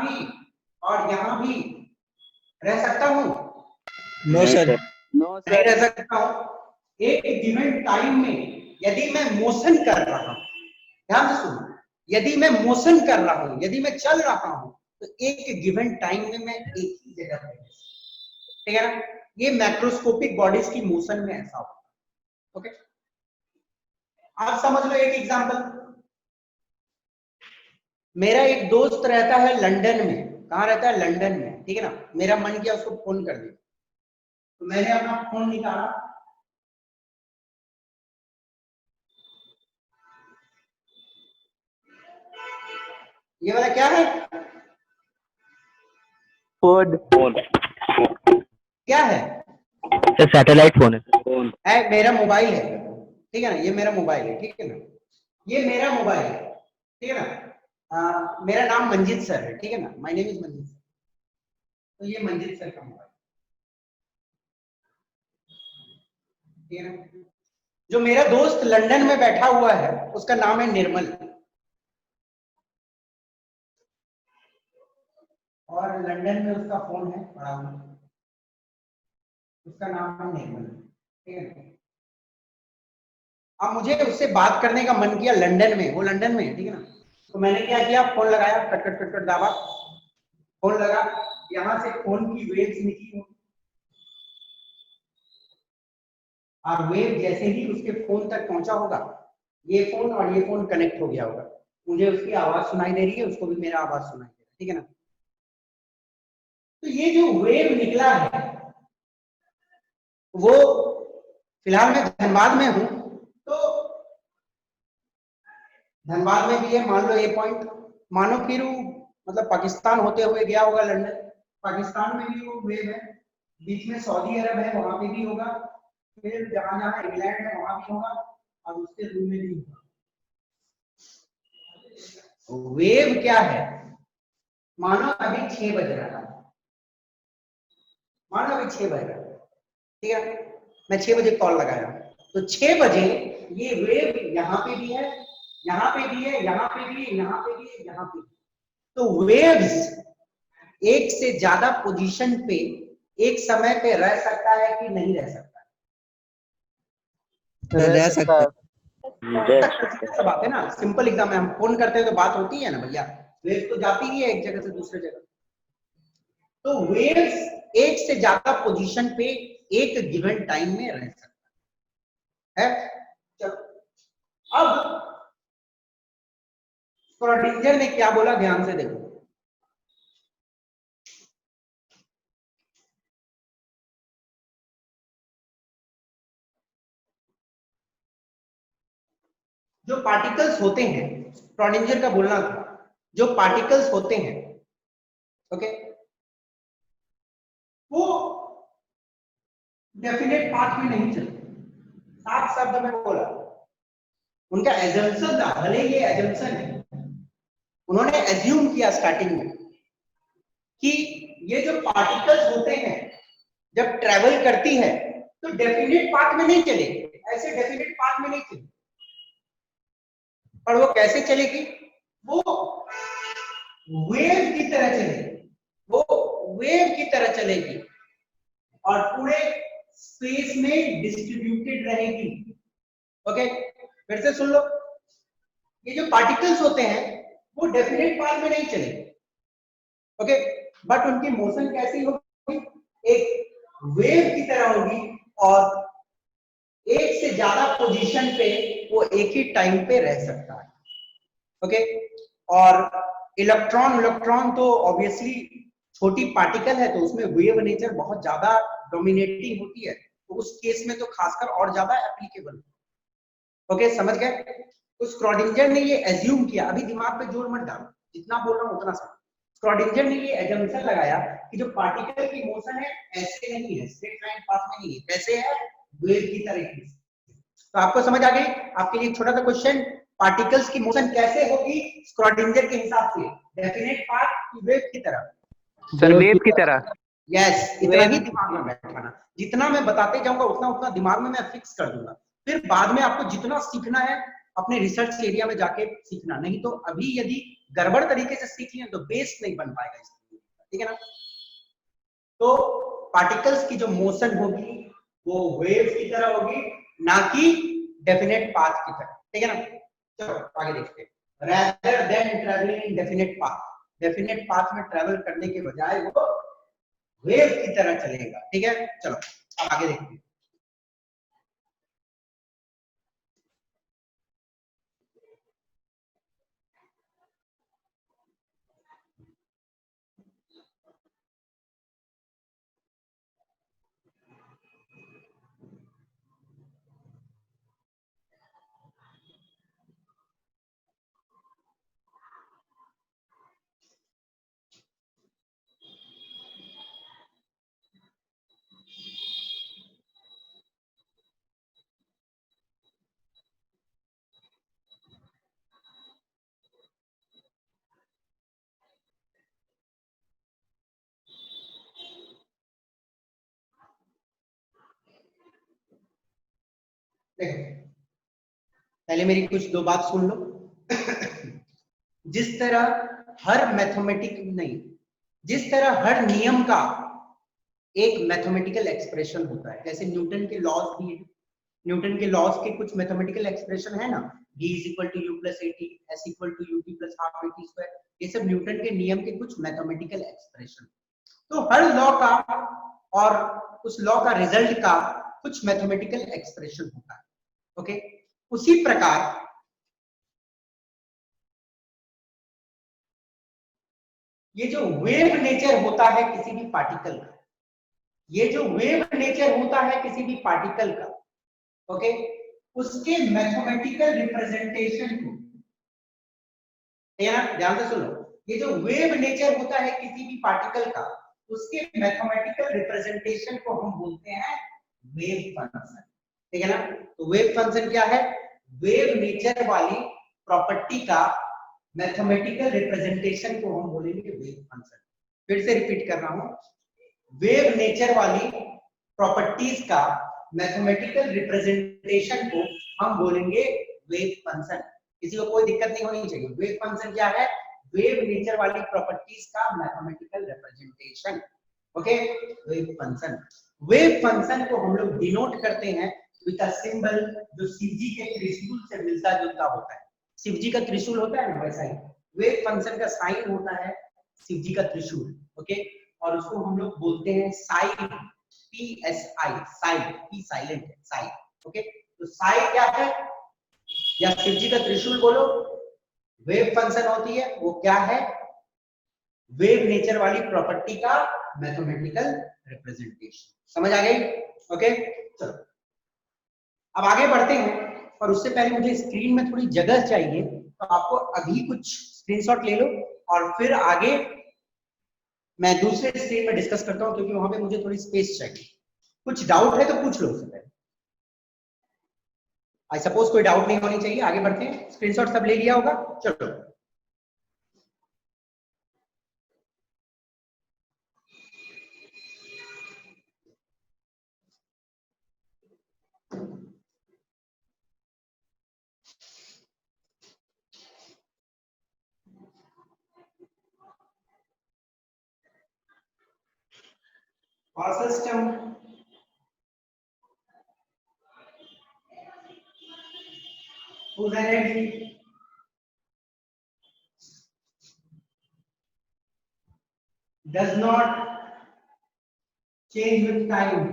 भी और यहाँ भी रह सकता हूँ? नो सर, नहीं रह सकता हूँ। एक गिवन टाइम में यदि मैं मोशन कर रहा हूँ, ध्यान से सुनो, यदि मैं मोशन कर रहा हूँ, यदि मैं चल रहा हूँ, तो एक गिवन टाइम में मैं एक ही जगह पे, ठीक है ना। ये मैक्रोस्कोपिक बॉडीज की मोशन में ऐसा होता है। ओके, आप समझ लो एक एग्जांपल। मेरा एक दोस्त रहता है लंदन में, कहाँ रहता है, लंदन में, ठीक है ना। मेरा मन किया उसको फोन कर दिया, तो मैंने अपना फोन निकाला, ये वाला क्या है, फोन फोन क्या है, सैटेलाइट फोन है फोन। मेरा मोबाइल है, ठीक है ना, ये मेरा मोबाइल है, ठीक है ना, ये मेरा मोबाइल है, ठीक है ना। मेरा नाम मंजीत सर है, ठीक है ना, my name is Manjeet sir. तो ये मंजीत सर का मोबाइल, ठीक है ना। जो मेरा दोस्त लंदन में बैठा हुआ है उसका नाम है निर्मल, और लंदन में उसका फोन है बड़ा वाला, उसका नाम है निर्मल, ठीक है। अब मुझे उससे बात करने का मन किया लंदन में, वो लंदन में है, ठीक है ना। तो मैंने क्या किया, फोन लगाया, कट कट कट कट दाबा, फोन लगा, यहां से फोन की वेव्स निकली, और वेव जैसे ही उसके फोन तक पहुंचा होगा, ये फोन और ये फोन कनेक्ट हो गया होगा, मुझे उसकी आवाज सुनाई दे रही है, उसको भी मेरा आवाज सुनाई दे रहा है, ठीक है ना। तो ये जो वेव निकला है वो, फिलहाल मैं धनबाद में हूं, तो धनबाद में भी है, मान लो ये पॉइंट, मानो फिर वो मतलब पाकिस्तान होते हुए गया होगा लंदन, पाकिस्तान में भी वो वेव है, बीच में सऊदी अरब है वहां पे भी होगा, फिर जहां जहां इंग्लैंड है वहां भी होगा, और उसके रूम में भी होगा। वेव क्या है, मानो अभी 6 बज रहा है, मानो अभी 6 बज रहा है, ठीक है, मैं 6 बजे कॉल लगाया, तो 6 बजे ये वेव यहाँ पे भी है, यहाँ पे भी है, यहाँ पे भी है, यहाँ पे भी है, यहाँ पे भी। तो वेव्स एक से ज्यादा पोजीशन पे एक समय पे रह सकता है कि नहीं रह सकता रह सकता है। है। बात है ना, सिंपल एग्जाम में हम फोन करते हैं तो बात होती है ना भैया, वेव तो जाती ही है एक जगह से दूसरे जगह। तो वेव्स एक से ज्यादा पोजीशन पे एक गिवन टाइम में रह सकता है। चलो अब स्क्रॉडिंजर ने क्या बोला, ध्यान से देखो, जो पार्टिकल्स होते हैं, स्क्रॉडिंजर का बोलना था, जो पार्टिकल्स होते हैं, ओके, वो डेफिनेट पाथ में नहीं चलते, साफ शब्द में बोला, उनका एजम्पशन था, भले ये एजम्पशन है, उन्होंने एज्यूम किया स्टार्टिंग में कि ये जो पार्टिकल्स होते हैं जब ट्रेवल करती है तो डेफिनेट पाथ में नहीं चलेगी, ऐसे डेफिनेट पाथ में नहीं चलेगी, और वो कैसे चलेगी, वो वेव की तरह चलेगी, वो वेव की तरह चलेगी और पूरे स्पेस में डिस्ट्रीब्यूटेड रहेगी। ओके, फिर से सुन लो, ये जो पार्टिकल्स होते हैं वो डेफिनेट पाथ में नहीं चलेंगे, ओके, बट उनकी मोशन कैसी होगी, एक वेव की तरह होगी, और एक से ज्यादा पोजीशन पे वो एक ही टाइम पे रह सकता है, ओके। और इलेक्ट्रॉन इलेक्ट्रॉन तो ऑब्वियसली छोटी पार्टिकल है, तो उसमें वेव नेचर बहुत ज्यादा डोमिनेटिंग होती है, तो उस केस में तो खासकर और ज्यादा एप्लीकेबल, ओके, समझ गए। तो स्क्रॉडिंजर ने ये एज्यूम किया, अभी दिमाग पे जोर मत डालो, जितना बोल रहा हूं उतना समझ। स्क्रॉडिंजर ने ये एजम्पशन लगाया कि जो पार्टिकल की मोशन है ऐसे नहीं है, स्ट्रेट लाइन पाथ में नहीं है, कैसे है, वेव की तरह की। तो आपको समझ आ गई। आपके लिए एक छोटा सा क्वेश्चन, पार्टिकल्स की मोशन कैसे होगी स्क्रॉडिंजर के हिसाब से, डेफिनेट पाथ की वेव की तरह, सर वेव की तरह। यस, इतना ही दिमाग में बैठाना, जितना मैं बताते जाऊंगा उतना उतना दिमाग में मैं फिक्स कर दूंगा, फिर बाद में आपको जितना सीखना है अपने रिसर्च एरिया में जाके सीखना, नहीं तो अभी यदि गड़बड़ तरीके से सीख लिया तो बेस नहीं बन पाएगा इसका, ठीक है ना। तो पार्टिकल्स की जो मोशन होगी वो वेव्स की तरह होगी, ना कि डेफिनेट पाथ की तरह, ठीक है ना। चलो आगे देखते हैं, rather than traveling in definite path, definite path में ट्रेवल करने के बजाय वो वेव की तरह चलेगा, ठीक है। चलो अब आगे देखते हैं। देखो पहले मेरी कुछ दो बात सुन लो। जिस तरह हर मैथमेटिक नहीं, जिस तरह हर नियम का एक मैथमेटिकल एक्सप्रेशन होता है, जैसे न्यूटन के लॉज भी है, न्यूटन के लॉज के कुछ मैथमेटिकल एक्सप्रेशन है ना, v = u + at, s = ut + ½ at², ये सब न्यूटन के नियम के कुछ मैथमेटिकल एक्सप्रेशन। तो हर लॉ का और उस लॉ का रिजल्ट का कुछ मैथमेटिकल एक्सप्रेशन होता है। ओके, उसी प्रकार ये जो वेव नेचर होता है किसी भी पार्टिकल का, ये जो वेव नेचर होता है किसी भी पार्टिकल का, ओके, उसके मैथमेटिकल रिप्रेजेंटेशन को, ध्यान से सुनो, ये जो वेव नेचर होता है किसी भी पार्टिकल का, उसके मैथमेटिकल रिप्रेजेंटेशन को हम बोलते हैं वेव फंक्शन। ठीक है ना? तो वेव फंक्शन क्या है? वेव नेचर वाली प्रॉपर्टी का मैथमेटिकल रिप्रेजेंटेशन को हम बोलेंगे वेव फंक्शन। फिर से रिपीट कर रहा हूं, वेव नेचर वाली प्रॉपर्टीज का मैथमेटिकल रिप्रेजेंटेशन को हम बोलेंगे वेव फंक्शन। किसी को कोई दिक्कत नहीं होनी चाहिए। वेव फंक्शन क्या है? वेव नेचर वाली प्रॉपर्टीज का mathematical representation. Okay, wave function. Wave function को हम लोग डिनोट करते हैं विद अ सिंबल जो शिवजी के त्रिशूल से मिलता जुलता होता है। शिवजी का त्रिशूल होता है ना, वैसा ही वेव फंक्शन का साइन होता है शिवजी का त्रिशूल। ओके, और उसको हम लोग बोलते हैं psi, PSI, psi, P silent है, साइन। ओके, तो साइन क्या है? या शिवजी का त्रिशूल बोलो, वेव फंक्शन होती है, वो क्या है? वेव नेचर वाली प्रॉपर्टी का मैथमेटिकल रिप्रेजेंटेशन। समझ आ गई? ओके, चलो अब आगे बढ़ते हैं, और उससे पहले मुझे स्क्रीन में थोड़ी जगह चाहिए, तो आपको अभी कुछ स्क्रीनशॉट ले लो और फिर आगे मैं दूसरे स्क्रीन में डिस्कस करता हूं, क्योंकि वहां पे मुझे थोड़ी स्पेस चाहिए। कुछ डाउट है तो पूछ लो उससे पहले। आई सपोज कोई डाउट नहीं होनी चाहिए। आगे बढ़ते हैं। स्क्रीनशॉट सब ले लिया होगा? चलो और system whose energy does not change with time,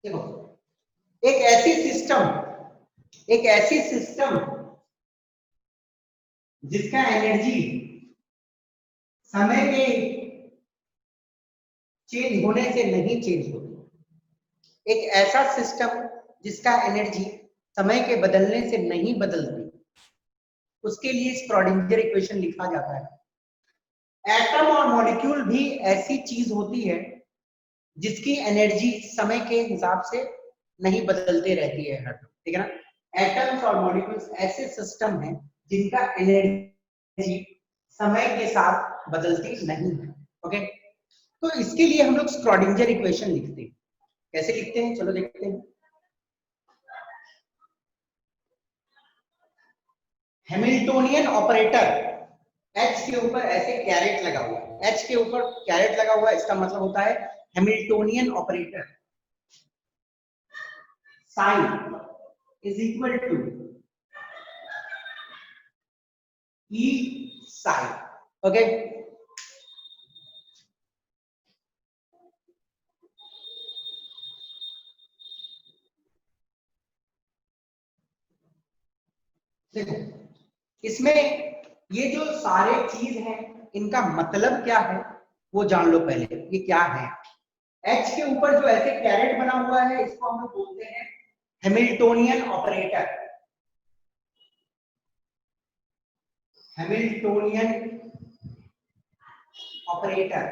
देखो एक ऐसी सिस्टम जिसका एनर्जी समय के चेंज होने से नहीं चेंज होती, एक ऐसा सिस्टम जिसका एनर्जी समय के बदलने से नहीं बदलती, उसके लिए श्रोडिंगर इक्वेशन लिखा जाता है। एटम और मॉलिक्यूल भी ऐसी चीज होती है जिसकी एनर्जी समय के हिसाब से नहीं बदलते रहती है हर, ठीक है ना? एटम्स और मॉलिक्यूल्स ऐसे सिस्टम हैं जिनका एनर्जी समय के साथ बदलती नहीं है। ओके, तो इसके लिए हम लोग श्रोडिंगर इक्वेशन लिखते हैं। कैसे लिखते हैं चलो देखते हैं। हैमिल्टोनियन ऑपरेटर, H के ऊपर ऐसे कैरेट लगा हुआ है, H के ऊपर कैरेट लगा हुआ है, इसका मतलब होता है Hamiltonian operator. Psi is equal to E psi. Okay, देखो इसमें ये जो सारे चीज हैं इनका मतलब क्या है वो जान लो पहले। ये क्या है? H के ऊपर जो ऐसे कैरेट बना हुआ है इसको हम लोग बोलते हैं Hamiltonian operator. Hamiltonian operator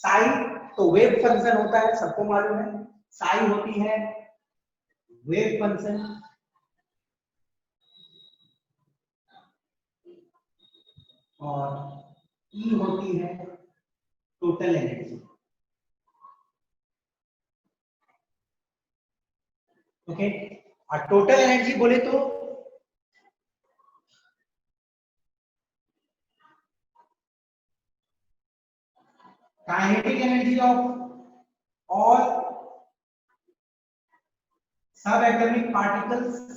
Sai तो वेव फंक्शन होता है, सबको मालूम है, साई होती है वेव फंक्शन, और ई होती है टोटल एनर्जी। ओके, और टोटल एनर्जी बोले तो काइनेटिक एनर्जी ऑफ ऑल सब atomic particles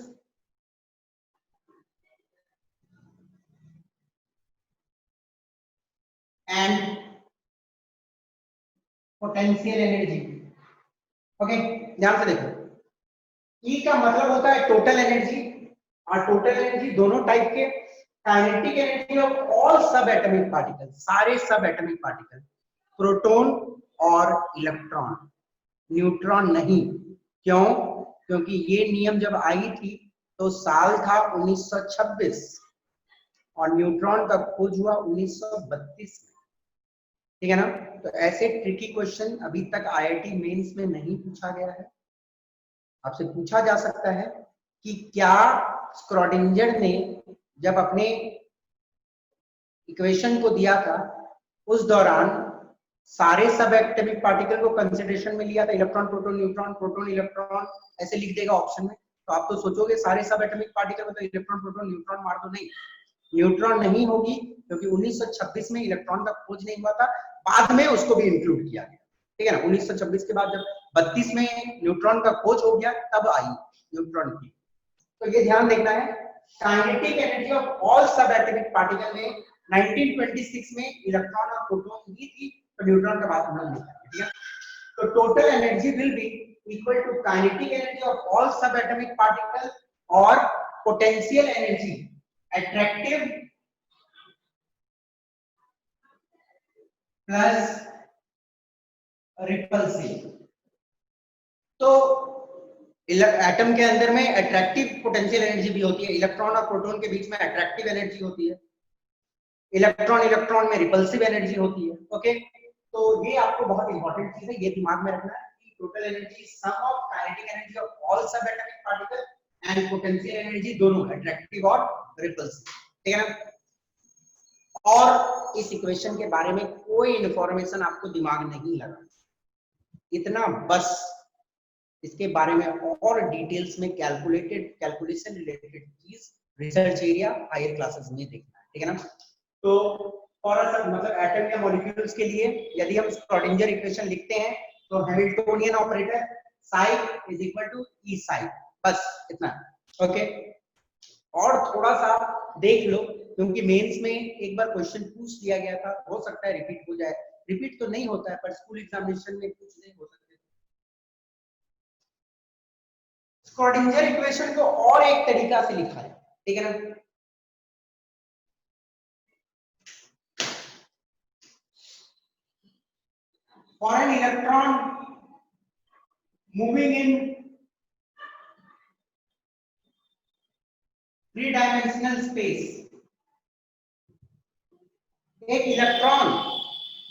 and potential energy. Okay, ध्यान से देखो, ई का मतलब होता है टोटल एनर्जी, और टोटल एनर्जी दोनों टाइप के, kinetic energy of all subatomic particle, सारे सब एटॉमिक पार्टिकल, प्रोटॉन और इलेक्ट्रॉन, न्यूट्रॉन नहीं। क्यों? क्योंकि ये नियम जब आई थी तो साल था 1926 और न्यूट्रॉन का खोज हुआ 1932 में, ठीक है ना। तो ऐसे ट्रिकी क्वेश्चन अभी तक आईआईटी मेंस में नहीं पूछा गया है। आपसे पूछा जा सकता है कि क्या स्क्रॉडिंजर ने जब अपने इक्वेशन को दिया था उस दौरान सारे सब एटॉमिक पार्टिकल को कंसिडरेशन में लिया था, electron proton neutron, proton electron ऐसे लिख देगा ऑप्शन में, तो आप तो सोचोगे सारे सब एटॉमिक पार्टिकल में तो इलेक्ट्रॉन प्रोटॉन न्यूट्रॉन मार दो। नहीं, न्यूट्रॉन नहीं होगी, क्योंकि 1926 में इलेक्ट्रॉन का खोज नहीं हुआ था, बाद में उसको भी इंक्लूड किया गया, ठीक है ना। 1926 के बाद जब 32 में न्यूट्रॉन का खोज हो गया तब आई न्यूट्रॉन की। तो ये ध्यान देखना है, kinetic energy of all subatomic particle में 1926 में इलेक्ट्रॉन और प्रोटॉन ही थी, तो न्यूट्रॉन का बात हमने नहीं किया, ठीक है। तो total energy will be equal to kinetic energy of all subatomic particle और potential energy attractive plus repulsive. तो एटम के अंदर में अट्रैक्टिव पोटेंशियल एनर्जी भी होती है, इलेक्ट्रॉन और प्रोटॉन के बीच में अट्रैक्टिव एनर्जी होती है, इलेक्ट्रॉन इलेक्ट्रॉन में रिपल्सिव एनर्जी होती है। ओके, तो ये आपको बहुत इंपॉर्टेंट चीज है, ये दिमाग में रखना है कि total energy sum of kinetic energy of all subatomic particle and potential energy, दोनों अट्रैक्टिव और रिपल्सिव, ठीक है ना। और इस इक्वेशन के बारे में कोई इंफॉर्मेशन आपको दिमाग नहीं लगा, इतना बस इसके बारे में और डिटेल्स में कैलकुलेशन रिलेटेड चीज रिसर्च एरिया हायर क्लासेस में देखना है, ठीक है ना। तो और मतलब एटम या मॉलिक्यूल्स के लिए यदि हम स्क्रॉडिंजर इक्वेशन लिखते हैं तो Hamiltonian operator psi is equal to E psi, बस इतना। ओके, और थोड़ा सा देख लो, क्योंकि मेंस में एक बार क्वेश्चन पूछ लिया गया था, हो सकता है रिपीट हो जाए, रिपीट तो नहीं होता है पर स्कूल एग्जामिनेशन में पूछ नहीं हो सकते। स्क्रॉडिंजर इक्वेशन को और एक तरीका से लिखा है, ठीक है ना। For an electron moving in three-dimensional space, एक इलेक्ट्रॉन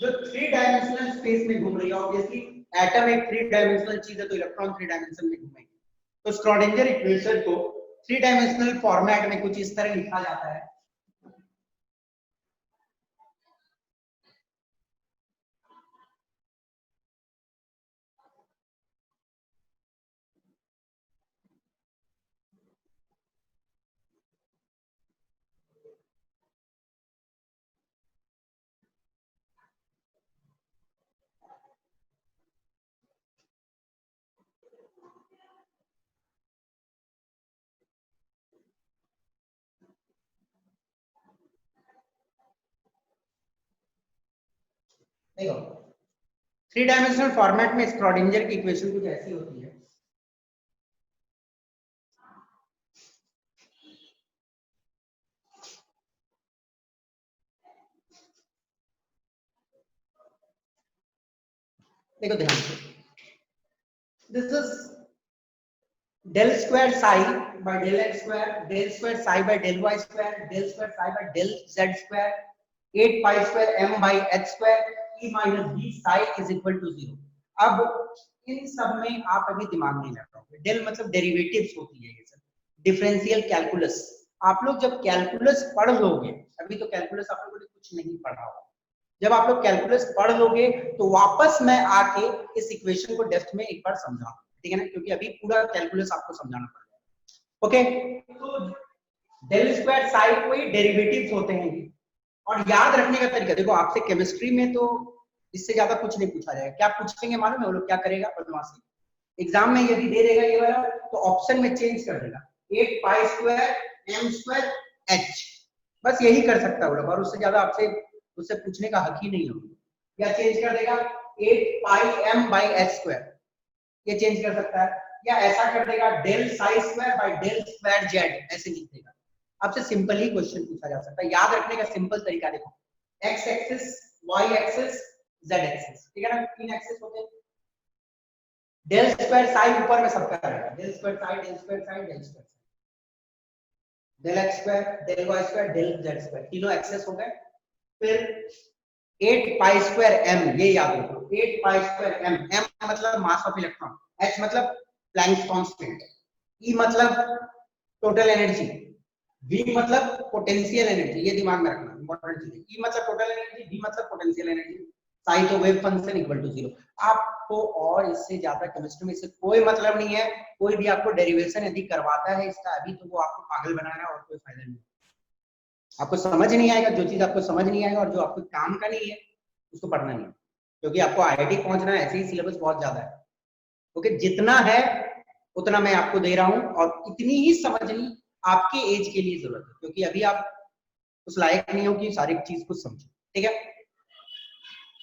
जो थ्री डायमेंशनल स्पेस में घूम रही है, ऑब्वियसली एटम एक थ्री डायमेंशनल चीज है तो इलेक्ट्रॉन थ्री डायमेंशन में घूमेंगे, तो स्क्रॉडिंजर इक्वेशन को थ्री डायमेंशनल फॉर्मेट में कुछ इस तरह लिखा जाता है। देखो, थ्री डायमेंशनल फॉर्मेट में स्क्रॉडिंजर की इक्वेशन कुछ ऐसी होती है। देखो ध्यान से, this is del square psi by del x square, del square psi by del y square, del square psi by del z square, 8 pi square m by h square, E minus B psi is equal to 0। अब इन सब में आप अभी दिमाग नहीं लगाओगे। Del मतलब derivatives होती है ये सब, डिफरेंशियल कैलकुलस। आप लोग जब कैलकुलस पढ़ लोगे, अभी तो कैलकुलस आप लोगों ने कुछ नहीं पढ़ा होगा, जब आप लोग कैलकुलस पढ़ लोगे तो वापस मैं आके इस इक्वेशन को डेप्थ में एक बार समझाऊंगा, ठीक है ना, क्योंकि अभी पूरा कैलकुलस आपको समझाना पड़ेगा। ओके, तो डेल स्क्वायर साई कोई डेरिवेटिव्स होते हैं, और याद रखने का तरीका देखो, आपसे केमिस्ट्री में तो इससे ज्यादा कुछ नहीं पूछा जाएगा। क्या पूछेंगे मालूम है वो लोग क्या करेगा बदमाशी? एग्जाम में यदि दे देगा ये वाला तो ऑप्शन में चेंज कर देगा 8 pi square m square h, बस यही कर सकता है वो लोग, और उससे ज्यादा आपसे उससे पूछने का हक ही नहीं होगा। या चेंज कर देगा 8 pi m by h square, ये चेंज कर सकता है, या ऐसा कर देगा del psi square by del square z, ऐसे लिख देगा। आपसे सिंपल ही क्वेश्चन पूछा जा सकता है। याद रखने का सिंपल तरीका देखो, x axis, y axis, z axis, ठीक है ना, तीन एक्सिस होते हैं। डेल स्क्वायर साई ऊपर में सबका रहेगा, del square psi, del square psi, del square psi, del x square, del y square, del z square, तीनों एक्सिस हो गए। फिर 8 पाई स्क्वायर एम, ये याद रखो, 8 पाई स्क्वायर एम, एम मतलब मास ऑफ इलेक्ट्रॉन, एच मतलब प्लैंक्स कांस्टेंट, ई मतलब टोटल एनर्जी, V मतलब पोटेंशियल एनर्जी, ये दिमाग में रखना इंपॉर्टेंट चीज है। E मतलब टोटल एनर्जी, V मतलब पोटेंशियल एनर्जी, साई तो वेव फंक्शन इक्वल टू 0। आपको और इससे ज्यादा केमिस्ट्री में इससे कोई मतलब नहीं है। कोई भी आपको डेरिवेशन यदि करवाता है इसका अभी, तो वो आपको पागल बना रहा है और कोई फायदा नहीं। आपको समझ नहीं आएगा, जो चीज आपको समझ नहीं आएगा और जो आपको काम का नहीं है उसको पढ़ना नहीं है, क्योंकि आपको IIT पहुंचना है, ऐसे ही सिलेबस बहुत ज्यादा है। ओके, जितना है उतना मैं आपको दे रहा हूं, और इतनी ही समझनी आपके एज के लिए जरूरत है, क्योंकि अभी आप उस लायक नहीं हो कि सारी चीज को समझो, ठीक है।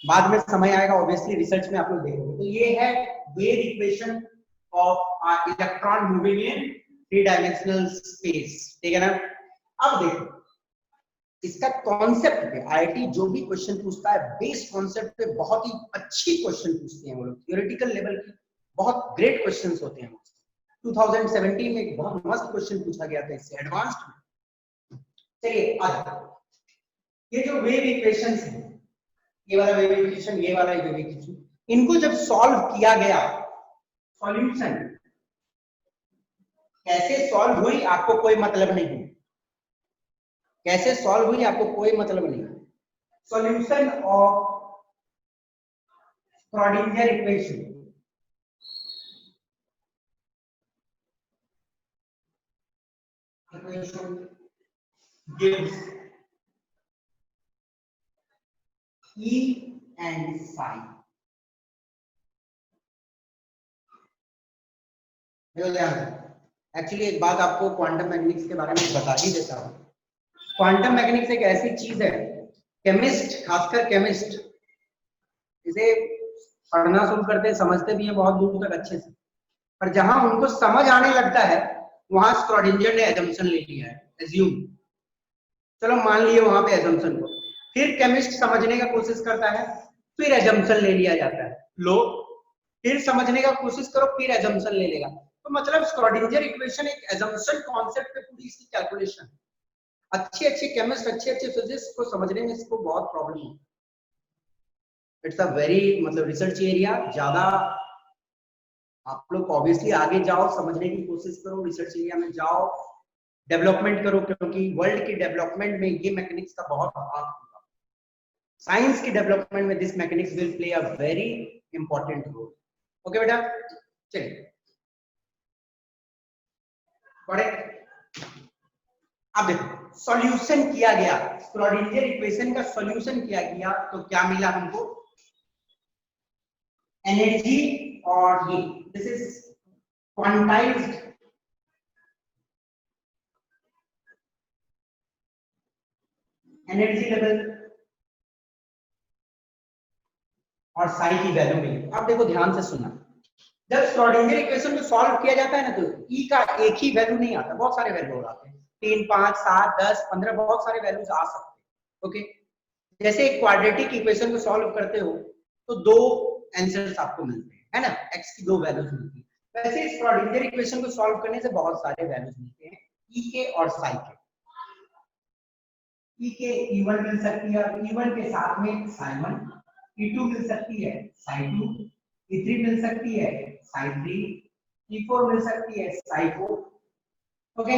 बाद में समय आएगा, ऑब्वियसली रिसर्च में आप लोग देखोगे। तो ये है wave equation of electron moving in 3 dimensional space, ठीक है ना। अब देखो इसका कॉन्सेप्ट पे IIT जो भी क्वेश्चन पूछता है, बेस कॉन्सेप्ट पे बहुत ही अच्छी क्वेश्चन पूछते हैं वो लोग, थियोरेटिकल लेवल की बहुत ग्रेट क्वेश्चंस होते हैं। 2017 में एक बहुत मस्त क्वेश्चन पूछा गया था इससे एडवांस्ड में। चलिए ये जो वेव इक्वेशंस हैं, ये वाला वेव इक्वेशन, ये वाला वेव इक्वेशन, इनको जब सॉल्व किया गया, सॉल्यूशन कैसे सॉल्व हुई आपको कोई मतलब नहीं, कैसे सॉल्व हुई आपको कोई मतलब नहीं। Solution of Schrodinger equation, equation gives E and psi। Actually एक बात आपको क्वांटम मैकेनिक्स के बारे में बता ही देता हूं। क्वांटम मैकेनिक्स एक ऐसी चीज है, केमिस्ट, खासकर केमिस्ट, इसे पढ़ना शुरू करते हैं, समझते भी हैं बहुत दूर तक अच्छे से, पर जहां उनको समझ आने लगता है वहां श्रोडिंगर ने एजम्पशन ले लिया है, एज्यूम, चलो मान लिए वहां पे एजम्पशन को, फिर केमिस्ट समझने का कोशिश करता है, फिर एजम्पशन ले लिया जाता है, लो फिर समझने का कोशिश करो, फिर एजम्पशन ले लेगा। तो मतलब श्रोडिंगर इक्वेशन एक एजम्पशन कॉन्सेप्ट पे पूरी इसकी कैलकुलेशन। अच्छे अच्छे केमिस्ट, अच्छे अच्छे फिजिसिस्ट को समझने में इसको बहुत प्रॉब्लम होती है। इट्स अ वेरी मतलब रिसर्च एरिया, ज्यादा आप लोग ऑब्वियसली आगे जाओ, समझने की कोशिश करो, रिसर्च एरिया में जाओ, डेवलपमेंट करो, क्योंकि वर्ल्ड की डेवलपमेंट में ये मैकेनिक्स का बहुत हाथ होगा। साइंस की डेवलपमेंट में this mechanics will play a very important role. Okay बेटा, चलिए बड़े, अब देखो सॉल्यूशन किया गया, श्रोडिंगर इक्वेशन का सॉल्यूशन किया गया, तो क्या मिला हमको, एनर्जी, और ये this is quantized energy level और साई की वैल्यू मिली। अब देखो ध्यान से सुनना, जब श्रोडिंगर इक्वेशन को सॉल्व किया जाता है ना, तो ई का एक ही वैल्यू नहीं आता, बहुत सारे वैल्यू हो जाते हैं, 3, 5, 7, 10, 15, बहुत सारे वैल्यूज आ सकते हैं। ओके, जैसे एक क्वाड्रेटिक इक्वेशन को सॉल्व करते हो तो 2 आंसर्स आपको मिलते हैं, है ना, x की 2 वैल्यूज मिलती है। वैसे श्रोडिंगर इक्वेशन को सॉल्व करने से बहुत सारे वैल्यूज मिलते हैं, ई के और साई के। ई के E1 मिल सकती है, E1 के साथ में साई 1, E2 मिल सकती है psi2, E3 मिल सकती है psi3, E4 मिल सकती है psi4। ओके,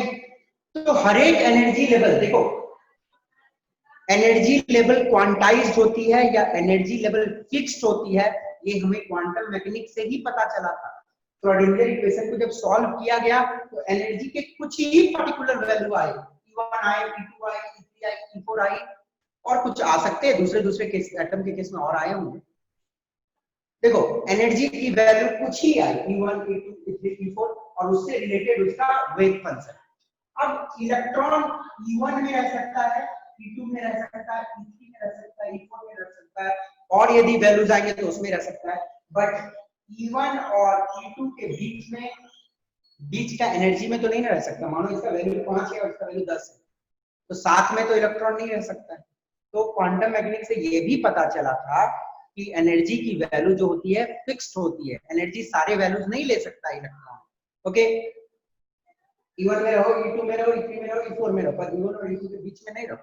तो हर एक एनर्जी लेवल देखो, एनर्जी लेवल क्वांटाइज्ड होती है या एनर्जी लेवल फिक्स्ड होती है, ये हमें क्वांटम मैकेनिक्स से ही पता चला था। श्रोडिंगर इक्वेशन को जब सॉल्व किया गया तो एनर्जी के कुछ ही पर्टिकुलर वैल्यू आए, E1 आए, E2 आए, E3 आए, E4 आए, और कुछ आ सकते हैं दूसरे दूसरे केस, एटम के केस में और आए होंगे। देखो एनर्जी की वैल्यू कुछ ही आई, E1, E2, E3, E4, और उससे रिलेटेड उसका वेट फंक्शन। अब इलेक्ट्रॉन E1 में रह सकता है, E2 में रह सकता है, E3 में रह सकता है, E4 में रह सकता है, और यदि वैल्यूज आएंगे तो उसमें रह सकता है। बट E1 और E2 के बीच का एनर्जी में तो नहीं रह सकता। मानो इसका वैल्यू 5 है और इसका वैल्यू 10 है, तो साथ में तो इलेक्ट्रॉन नहीं रह सकता है। तो क्वांटम मैकेनिक्स से ये भी पता चला था कि एनर्जी की वैल्यू जो होती है फिक्स्ड होती है, एनर्जी सारे वैल्यूज नहीं ले सकता इलेक्ट्रॉन। ओके, E1 में रहो, E2 में रहो, E3 में रहो, E4 में रहो, पर E1 और E2 के बीच में नहीं रहो,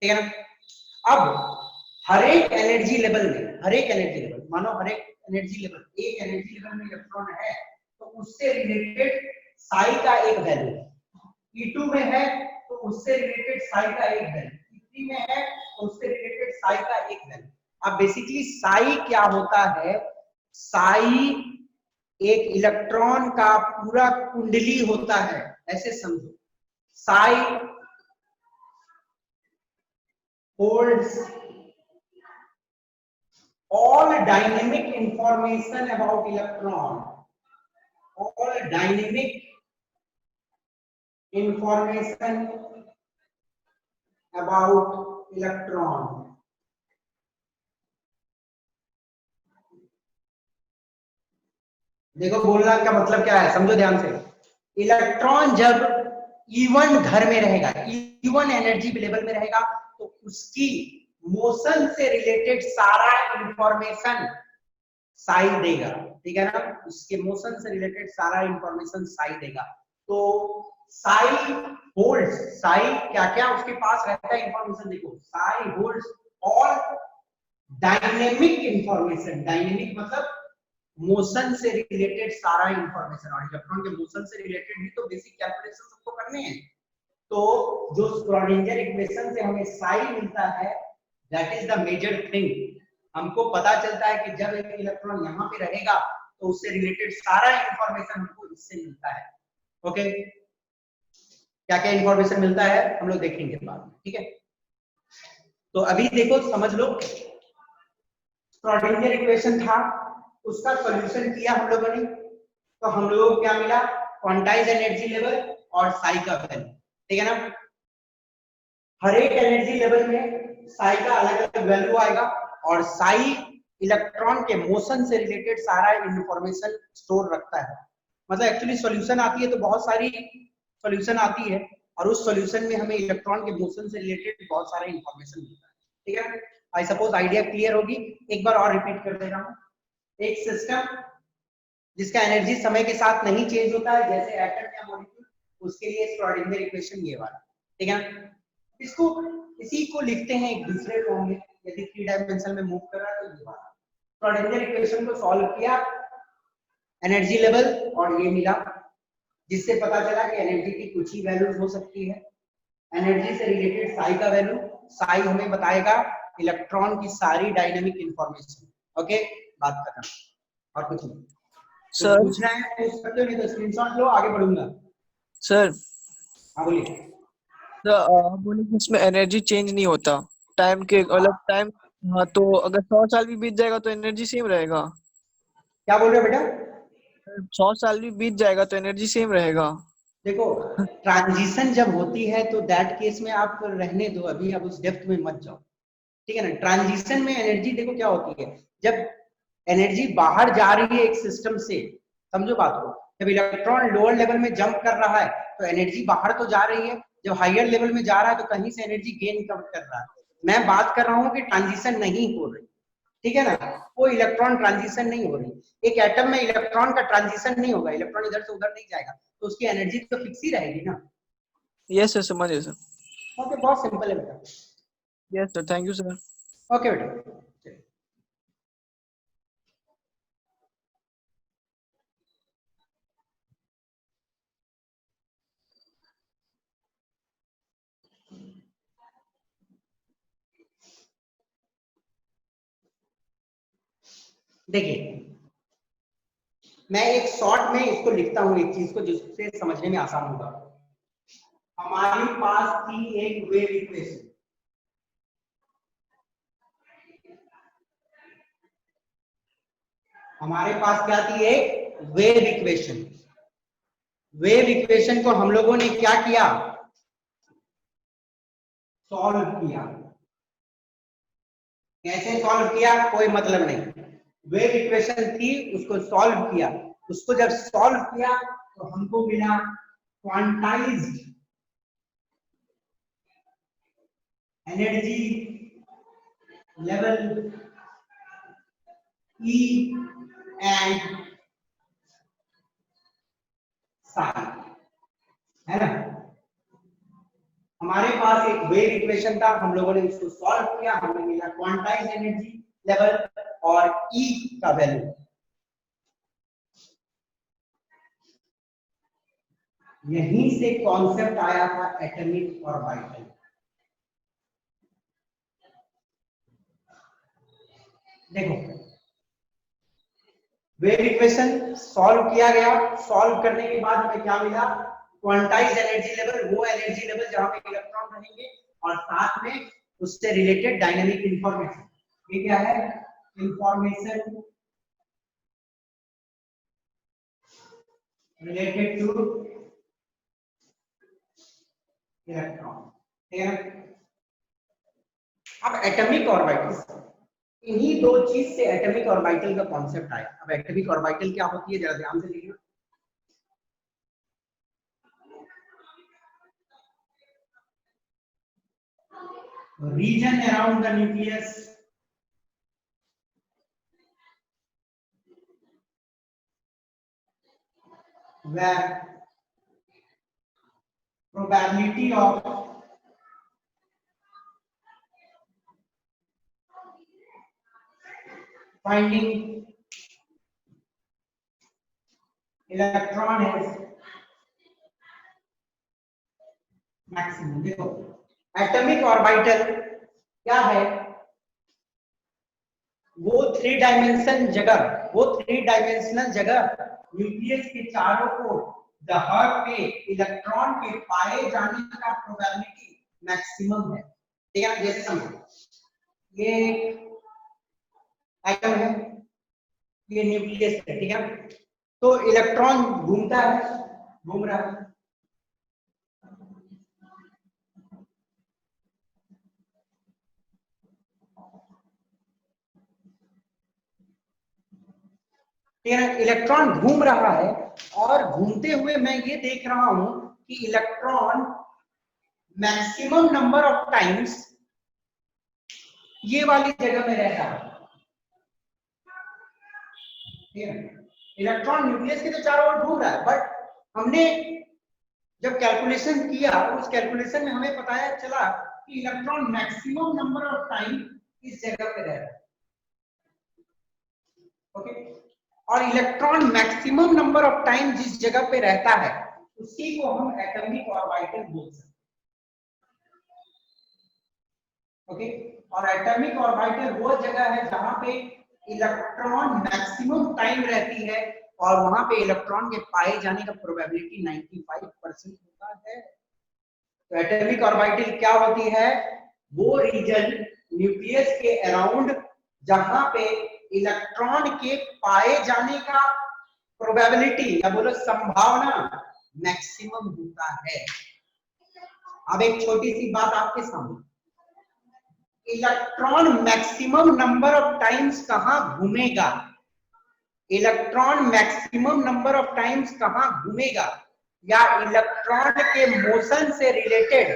ठीक है ना। अब हर एक एनर्जी लेवल में, हर एक एनर्जी लेवल, मानो हर एक एनर्जी लेवल, एक एनर्जी लेवल में इलेक्ट्रॉन है तो उससे रिलेटेड साई का एक वैल्यू, E2 में है तो उससे रिलेटेड साई का एक वैल्यू, E3 में है तो उससे रिलेटेड साई का एक वैल्यू। अब बेसिकली साई क्या होता है, साई एक इलेक्ट्रॉन का पूरा कुंडली होता है, ऐसे समझो। Sai holds all dynamic information about electron, all dynamic information about electron। देखो बोलना का मतलब क्या है, समझो ध्यान से। इलेक्ट्रॉन जब E1 घर में रहेगा, E1 एनर्जी लेवल में रहेगा, तो उसकी मोशन से रिलेटेड सारा इंफॉर्मेशन साई देगा, ठीक है ना। उसके मोशन से रिलेटेड सारा इंफॉर्मेशन साई देगा। तो साई होल्ड्स, साई क्या क्या उसके पास रहता है इंफॉर्मेशन, देखो Sai holds all dynamic information. Dynamic मतलब मोशन से रिलेटेड सारा इंफॉर्मेशन, और इलेक्ट्रॉन के मोशन से रिलेटेड भी तो बेसिक कैलकुलेशन सबको करने हैं। तो जो श्रोडिंगर इक्वेशन से हमें साई मिलता है, that is the major thing. हमको पता चलता है कि जब एक इलेक्ट्रॉन यहाँ पे रहेगा तो उससे रिलेटेड सारा इंफॉर्मेशन हमको इससे मिलता है। ओके, क्या क्या इंफॉर्मेशन मिलता है हम लोग देखेंगे बाद में, ठीक है। तो अभी देखो समझ लो, श्रोडिंगर इक्वेशन था, उसका सॉल्यूशन किया हम लोगों ने, तो हम लोगों को क्या मिला, क्वांटाइज एनर्जी लेवल और साई का वैल्यू, ठीक है ना। हर एक एनर्जी लेवल में साई का अलग अलग वैल्यू आएगा, और साई इलेक्ट्रॉन के मोशन से रिलेटेड सारा इंफॉर्मेशन स्टोर रखता है। मतलब एक्चुअली सॉल्यूशन आती है तो बहुत सारी सॉल्यूशन आती है, और उस सॉल्यूशन में हमें इलेक्ट्रॉन के मोशन से रिलेटेड बहुत सारा इंफॉर्मेशन मिलता है, ठीक है। आई सपोज आइडिया क्लियर होगी, एक बार और रिपीट कर दे रहा हूँ। एक सिस्टम जिसका एनर्जी समय के साथ नहीं चेंज होता है, जैसे एटम या मॉलिक्यूल, उसके लिए श्रोडिंगर इक्वेशन ये वाला, ठीक है। इसको इसी को लिखते हैं एक दूसरे फॉर्म में, यदि 3 डायमेंशन में मूव कर रहा है तो ये वाला। श्रोडिंगर इक्वेशन को सॉल्व किया, एनर्जी लेवल, और ये मिला, जिससे पता चला कि एनर्जी की कुछ ही वैल्यूज हो सकती है। एनर्जी से रिलेटेड साई का वैल्यू, साई हमें बताएगा इलेक्ट्रॉन की सारी डायनामिक इंफॉर्मेशन। ओके, बात खत्म, और कुछ नहीं। सर पूछना है पूछ सकते हो, नहीं तो स्क्रीनशॉट लो, आगे बढ़ूंगा। सर हाँ बोलिए। बोले कि इसमें एनर्जी चेंज नहीं होता टाइम के अलग टाइम। हाँ, तो अगर 100 साल भी बीत जाएगा तो एनर्जी सेम रहेगा। क्या बोल रहे हो बेटा? 100 साल भी बीत जाएगा तो एनर्जी सेम रहेगा। देखो ट्रांजिशन जब होती है तो दैट केस में आप रहने दो, अभी आप उस डेप्थ में मत जाओ, ठीक है ना। ट्रांजिशन में एनर्जी देखो क्या होती है, जब एनर्जी बाहर जा रही है एक सिस्टम से, समझो बात को, जब इलेक्ट्रॉन लोअर लेवल में जंप कर रहा है तो एनर्जी बाहर तो जा रही है, जब हायर लेवल में जा रहा है तो कहीं से एनर्जी गेन कर रहा है। मैं बात कर रहा हूँ कि ट्रांजिशन नहीं हो रही, ठीक है ना, वो इलेक्ट्रॉन ट्रांजिशन नहीं हो रही। एक एटम में इलेक्ट्रॉन का ट्रांजिशन नहीं होगा, इलेक्ट्रॉन इधर से उधर नहीं जाएगा, तो उसकी एनर्जी तो फिक्स ही रहेगी ना। यस सर, समझिए सर। ओके, बहुत सिंपल है बेटा। Yes sir, thank you sir. Okay बेटा। देखिए मैं एक शॉर्ट में इसको लिखता हूं, एक चीज को जिससे समझने में आसान होगा। हमारे पास थी एक वेव इक्वेशन, हमारे पास क्या थी, एक वेव इक्वेशन। वेव इक्वेशन को हम लोगों ने क्या किया, सॉल्व किया। कैसे सॉल्व किया, कोई मतलब नहीं, वेव इक्वेशन थी उसको सॉल्व किया। उसको जब सॉल्व किया तो हमको मिला quantized energy level E and Sai, है ना। हमारे पास एक वेव इक्वेशन था, हम लोगों ने इसको सॉल्व किया, हमें मिला क्वांटाइज्ड एनर्जी लेवल और E का वैल्यू। यहीं से कॉन्सेप्ट आया था एटॉमिक ऑर्बिटल। देखो वेव इक्वेशन सॉल्व किया गया, सॉल्व करने के बाद हमें क्या मिला, क्वांटाइज्ड एनर्जी लेवल, वो एनर्जी लेवल जहां पे इलेक्ट्रॉन रहेंगे और साथ में उससे रिलेटेड डायनेमिक इंफॉर्मेशन। ये क्या है, इंफॉर्मेशन रिलेटेड टू इलेक्ट्रॉन, ठीक है। अब एटॉमिक ऑर्बिटल, इन्हीं दो चीज से एटॉमिक ऑर्बिटल का कॉन्सेप्ट आया। अब एटॉमिक ऑर्बिटल क्या होती है, जरा ध्यान से देखिए। Region around the nucleus where probability of finding electron is maximum। देखो एटॉमिक ऑर्बिटल क्या है, वो थ्री डायमेंशनल जगह न्यूक्लियस के चारों ओर जहां पे इलेक्ट्रॉन के पाए जाने का प्रोबेबिलिटी मैक्सिमम है, ठीक है। जैसे समझो ये एटम है, ये न्यूक्लियस है, ठीक है। तो इलेक्ट्रॉन घूमता है, घूम रहा है, इलेक्ट्रॉन घूम रहा है और घूमते हुए मैं ये देख रहा हूं कि electron maximum number of times ये वाली जगह में रहता है। इलेक्ट्रॉन न्यूक्लियस के तो चारों ओर घूम रहा है, बट हमने जब कैलकुलेशन किया, उस कैलकुलेशन में हमें पता चला कि electron maximum number of time इस जगह पे रह रहा है, ओके। और electron maximum number of time जिस जगह पे रहता है उसी को हम एटॉमिक ऑर्बिटल बोल सकते हैं, ओके। और एटॉमिक ऑर्बिटल वो जगह है जहां पे इलेक्ट्रॉन मैक्सिमम टाइम रहती है और वहां पे इलेक्ट्रॉन के पाए जाने का प्रोबेबिलिटी 95% होता है। तो एटॉमिक ऑर्बिटल क्या होती है, वो रीजन न्यूक्लियस के अराउंड जहां पे इलेक्ट्रॉन के पाए जाने का प्रोबेबिलिटी या बोलो संभावना मैक्सिमम होता है। अब एक छोटी सी बात आपके सामने, electron maximum number of times कहां घूमेगा, electron maximum number of times कहां घूमेगा, या इलेक्ट्रॉन के मोशन से रिलेटेड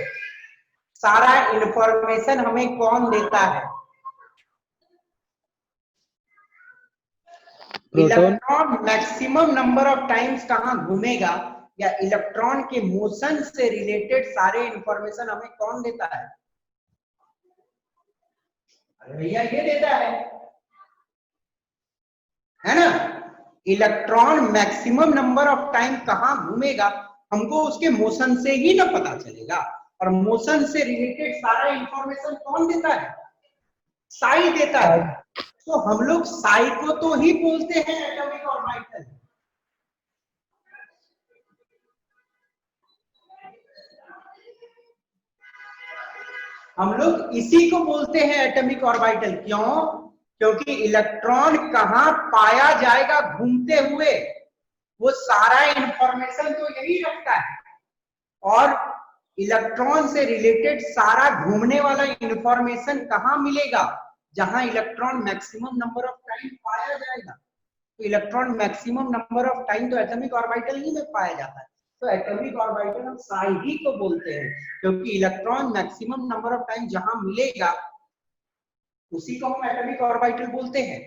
सारा इंफॉर्मेशन हमें कौन देता है, electron maximum number of times कहां घूमेगा या इलेक्ट्रॉन के मोशन से रिलेटेड सारे इंफॉर्मेशन हमें कौन देता है, अरे भैया ये देता है ना। Electron maximum number of time कहां घूमेगा हमको उसके मोशन से ही ना पता चलेगा, और मोशन से रिलेटेड सारा इंफॉर्मेशन कौन देता है, साई देता है। तो हम लोग साई को तो ही बोलते हैं एटॉमिक ऑर्बिटल। हम लोग इसी को बोलते हैं एटॉमिक ऑर्बिटल। क्यों? क्योंकि इलेक्ट्रॉन कहां पाया जाएगा घूमते हुए, वो सारा इंफॉर्मेशन तो यही रखता है। और इलेक्ट्रॉन से रिलेटेड सारा घूमने वाला इंफॉर्मेशन कहां मिलेगा? जहां electron maximum number of time पाया जाएगा। तो electron maximum number of time तो एटॉमिक ऑर्बिटल ही में पाया जाता है। तो एटॉमिक ऑर्बिटल हम साई ही को बोलते हैं, क्योंकि electron maximum number of time जहां मिलेगा उसी को हम एटॉमिक ऑर्बिटल बोलते हैं।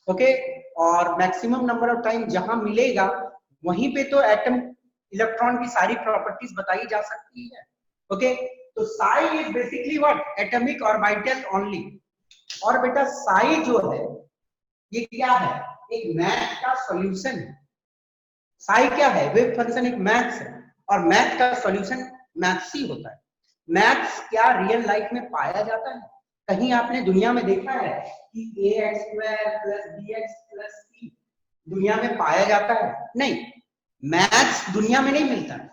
ओके, और मैक्सिमम नंबर ऑफ टाइम जहां मिलेगा वहीं पे तो एटम इलेक्ट्रॉन की सारी प्रॉपर्टीज बताई जा सकती है। ओके, तो Sai is basically what? Atomic orbital only. और बेटा साई जो है ये क्या है? एक मैथ का सॉल्यूशन है। साई क्या है? वेव फंक्शन एक मैथ्स है, और मैथ का सॉल्यूशन मैथ्स ही होता है। मैथ्स क्या रियल लाइफ में पाया जाता है? कहीं आपने दुनिया में देखा है कि ax² + bx + c दुनिया में पाया जाता है? नहीं, मैथ्स दुनिया में नहीं मिलता है।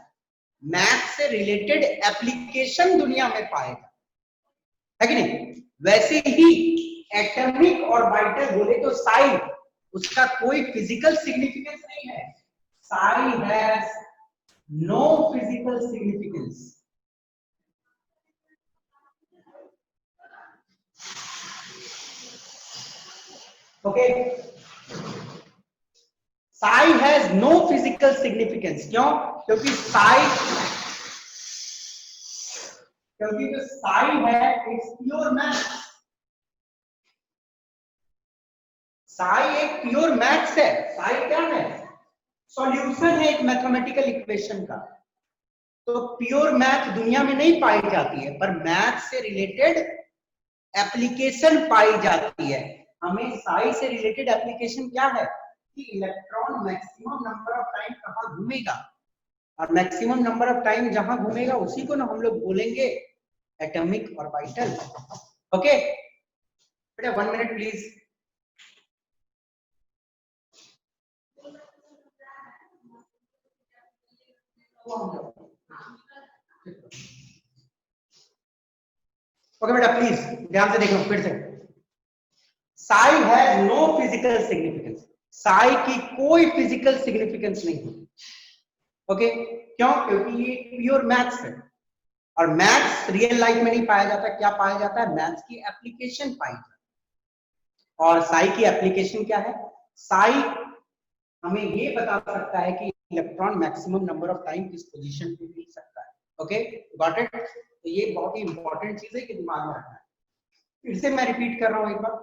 मैथ्स से रिलेटेड एप्लीकेशन दुनिया में पाए जाते है कि नहीं? वैसे ही एटॉमिक ऑर्बिटल बोले तो साई, उसका कोई फिजिकल सिग्निफिकेंस नहीं है। Psi has no physical significance. Okay, psi has no physical significance. क्यों? क्योंकि जो साई है इट्स प्योर मैथ। साई एक प्योर मैथ्स है। साई क्या है? सॉल्यूशन है एक मैथमेटिकल इक्वेशन का। तो प्योर मैथ दुनिया में नहीं पाई जाती है, पर मैथ से रिलेटेड एप्लीकेशन पाई जाती है। हमें साई से रिलेटेड एप्लीकेशन क्या है कि electron maximum number of time कहां घूमेगा, और मैक्सिमम नंबर ऑफ टाइम जहां घूमेगा उसी को ना हम लोग बोलेंगे एटॉमिक ऑर्बिटल। ओके बेटा, 1 मिनट प्लीज। ओके बेटा प्लीज ध्यान से देखो फिर से। Psi has no physical significance. Psi की कोई फिजिकल सिग्निफिकेंस नहीं है। ओके, क्यों? क्योंकि ये प्योर मैथ्स है, और मैथ्स रियल लाइफ में नहीं पाया जाता। क्या पाया जाता है? मैथ्स की एप्लीकेशन पाई जाती है। और साई की एप्लीकेशन क्या है? साई हमें ये बता सकता है कि electron maximum number of time किस पोजीशन पे मिल सकता है। Okay, got it? तो ये बहुत ही इंपॉर्टेंट चीज है कि दिमाग में रखना है। फिर से मैं रिपीट कर रहा हूं एक बार।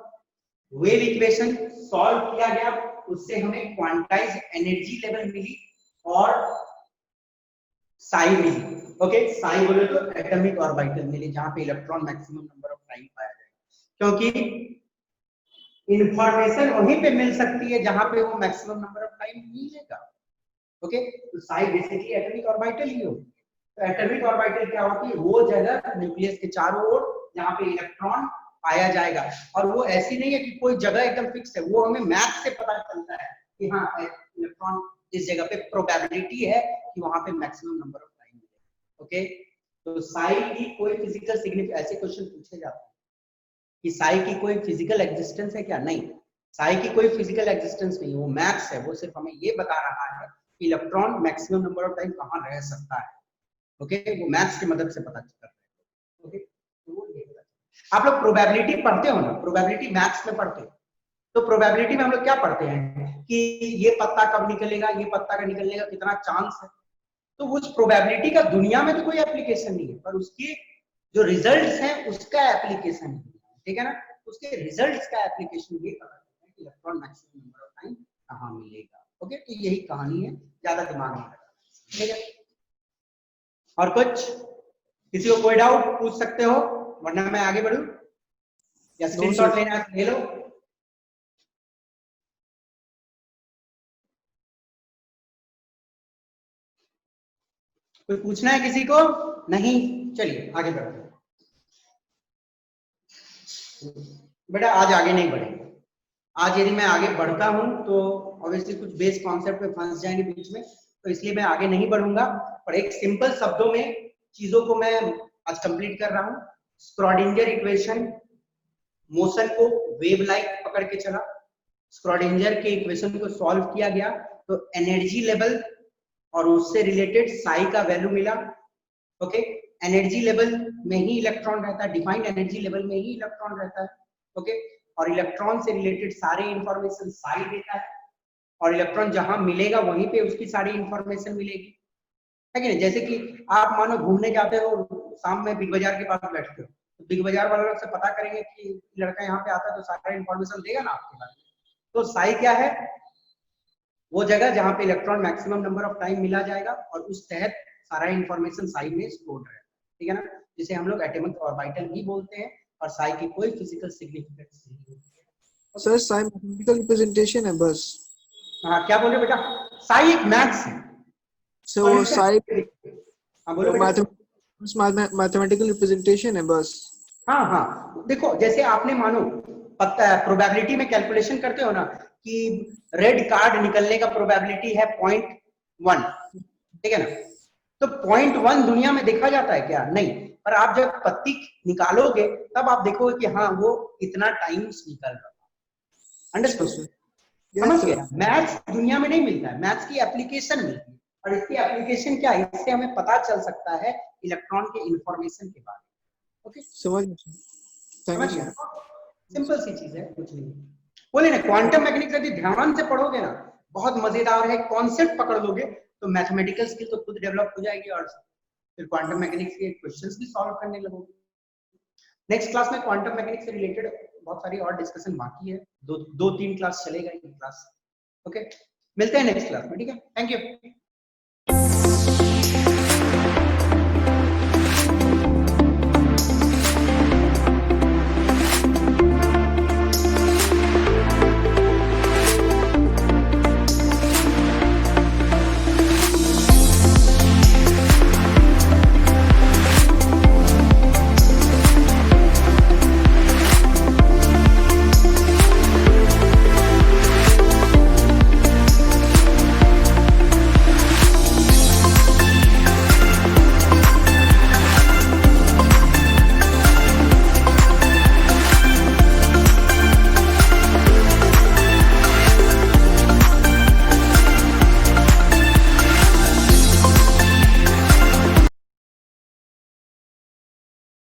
वेव इक्वेशन सॉल्व किया गया, उससे हमें क्वांटाइज्ड एनर्जी लेवल मिली और साई मिली। ओके, साई बोले तो एटॉमिक ऑर्बिटल मिली, जहां पे electron maximum number of time पाया जाएगा। क्योंकि इंफॉर्मेशन वहीं पे मिल सकती है जहां पे वो मैक्सिमम नंबर ऑफ टाइम मिलेगा। ओके, तो साई बेसिकली एटॉमिक ऑर्बिटल ही होती है। तो एटॉमिक ऑर्बिटल क्या होती है? वो जगह न्यूक्लियस के चारों ओर जहां पे इलेक्ट्रॉन पाया जाएगा। और वो ऐसी नहीं है कि कोई जगह एकदम फिक्स है, वो हमें मैथ से पता चलता है कि हाँ इलेक्ट्रॉन इस जगह पे प्रोबेबिलिटी है कि वहां पे मैक्सिमम नंबर ऑफ टाइम मिलेगा। ओके, तो साई की कोई फिजिकल सिग्निफिकेंस, ऐसे क्वेश्चन पूछे जाते हैं कि साई की कोई फिजिकल एग्जिस्टेंस है क्या? नहीं, साई की कोई फिजिकल एग्जिस्टेंस नहीं है, वो मैथ्स है। वो सिर्फ हमें ये बता रहा है कि electron maximum number of time कहां रह सकता है। ओके, वो मैथ्स की मदद से पता चलता है। ओके, तो वो ये आप लोग प्रोबेबिलिटी पढ़ते हो ना, प्रोबेबिलिटी मैथ्स में पढ़ते हो। तो प्रोबेबिलिटी में हम लोग क्या पढ़ते हैं कि ये पत्ता कब निकलेगा, ये पत्ता का निकलने का कितना चांस है। तो उस प्रोबेबिलिटी का दुनिया में तो कोई एप्लीकेशन नहीं है, पर उसकी जो रिजल्ट्स हैं उसका एप्लीकेशन है। ठीक है ना? उसके रिजल्ट्स का एप्लीकेशन ये पता चलता है कि electron maximum number of time कहां मिलेगा। ओके, तो यही कहानी है, ज्यादा दिमाग में रखना। ठीक है, और कुछ किसी को कोई डाउट पूछ सकते हो, वरना मैं आगे बढ़ूं या स्क्रीनशॉट लेना है ले लो। कोई पूछना है किसी को? नहीं, चलिए आगे बढ़ते हैं। बेटा आज आगे नहीं बढ़ेंगे, आज यदि मैं आगे बढ़ता हूं तो ऑब्वियसली कुछ बेस कॉन्सेप्ट पे फंस जाएंगे बीच में, तो इसलिए मैं आगे नहीं बढ़ूंगा, पर एक सिंपल शब्दों में चीजों को मैं आज कंप्लीट कर रहा हूं। स्क्रॉडिंजर इक्वेशन, मोशन को वेव लाइक पकड़ के चला, स्क्रॉडिंजर के इक्वेशन को सॉल्व किया गया तो एनर्जी लेवल और उससे रिलेटेड साई का वैल्यू मिला। ओके, एनर्जी लेवल में ही इलेक्ट्रॉन रहता है, डिफाइंड एनर्जी लेवल में ही इलेक्ट्रॉन रहता है। ओके, और इलेक्ट्रॉन से रिलेटेड सारे इंफॉर्मेशन साई देता है, और इलेक्ट्रॉन जहां मिलेगा वहीं पे उसकी सारी इंफॉर्मेशन मिलेगी, है कि नहीं? जैसे कि आप मानो घूमने जाते हो, शाम में बिग बाजार के पास बैठते हो, तो बिग बाजार वालों से पता करेंगे कि लड़का यहाँ पे आता है तो सारा इंफॉर्मेशन देगा ना आपके बारे में। तो साई क्या है? वो जगह जहां पे electron maximum number of time मिला जाएगा और उस तहत सारा इंफॉर्मेशन साई में स्टोर्ड रहेगा, ठीक है ना, जिसे हम लोग एटॉमिक ऑर्बिटल भी बोलते हैं, और साई की कोई फिजिकल सिग्निफिकेंस नहीं होती है। सर साई मैथमेटिकल रिप्रेजेंटेशन है बस। हाँ, क्या बोल रहे बेटा? साई एक मैथ्स है। सो वो साई हाँ बोलो बेटा। मैथमेटिकल रिप्रेजेंटेशन है बस। हाँ हाँ, देखो जैसे आपने मानो पता है प्रोबेबिलिटी में कैलकुलेशन करते हो ना कि रेड कार्ड निकलने का प्रोबेबिलिटी है 0.1, ठीक है ना, तो 0.1 दुनिया में देखा जाता है क्या? नहीं, पर आप जब पत्ती निकालोगे तब आप देखोगे कि हाँ वो इतना टाइम्स निकल रहा है। अंडरस्टूड? समझ गए? मैथ्स दुनिया में नहीं मिलता है, मैथ्स की एप्लीकेशन मिलती है, और इसकी एप्लीकेशन क्या है? इससे हमें पता चल सकता है इलेक्ट्रॉन के इंफॉर्मेशन के बारे में। ओके, समझ गया? सिंपल सी चीज है, कुछ नहीं। बोले ना क्वांटम मैकेनिक्स यदि ध्यान से पढ़ोगे ना, बहुत मजेदार है, कॉन्सेप्ट पकड़ लोगे तो मैथमेटिकल स्किल तो खुद डेवलप हो जाएगी, और फिर क्वांटम मैकेनिक्स के क्वेश्चंस भी सॉल्व करने लगोगे। नेक्स्ट क्लास में क्वांटम मैकेनिक्स से रिलेटेड बहुत सारी और डिस्कशन बाकी है, दो तीन क्लास चलेगा ये क्लास। ओके, मिलते हैं नेक्स्ट क्लास में, ठीक है? Thank you.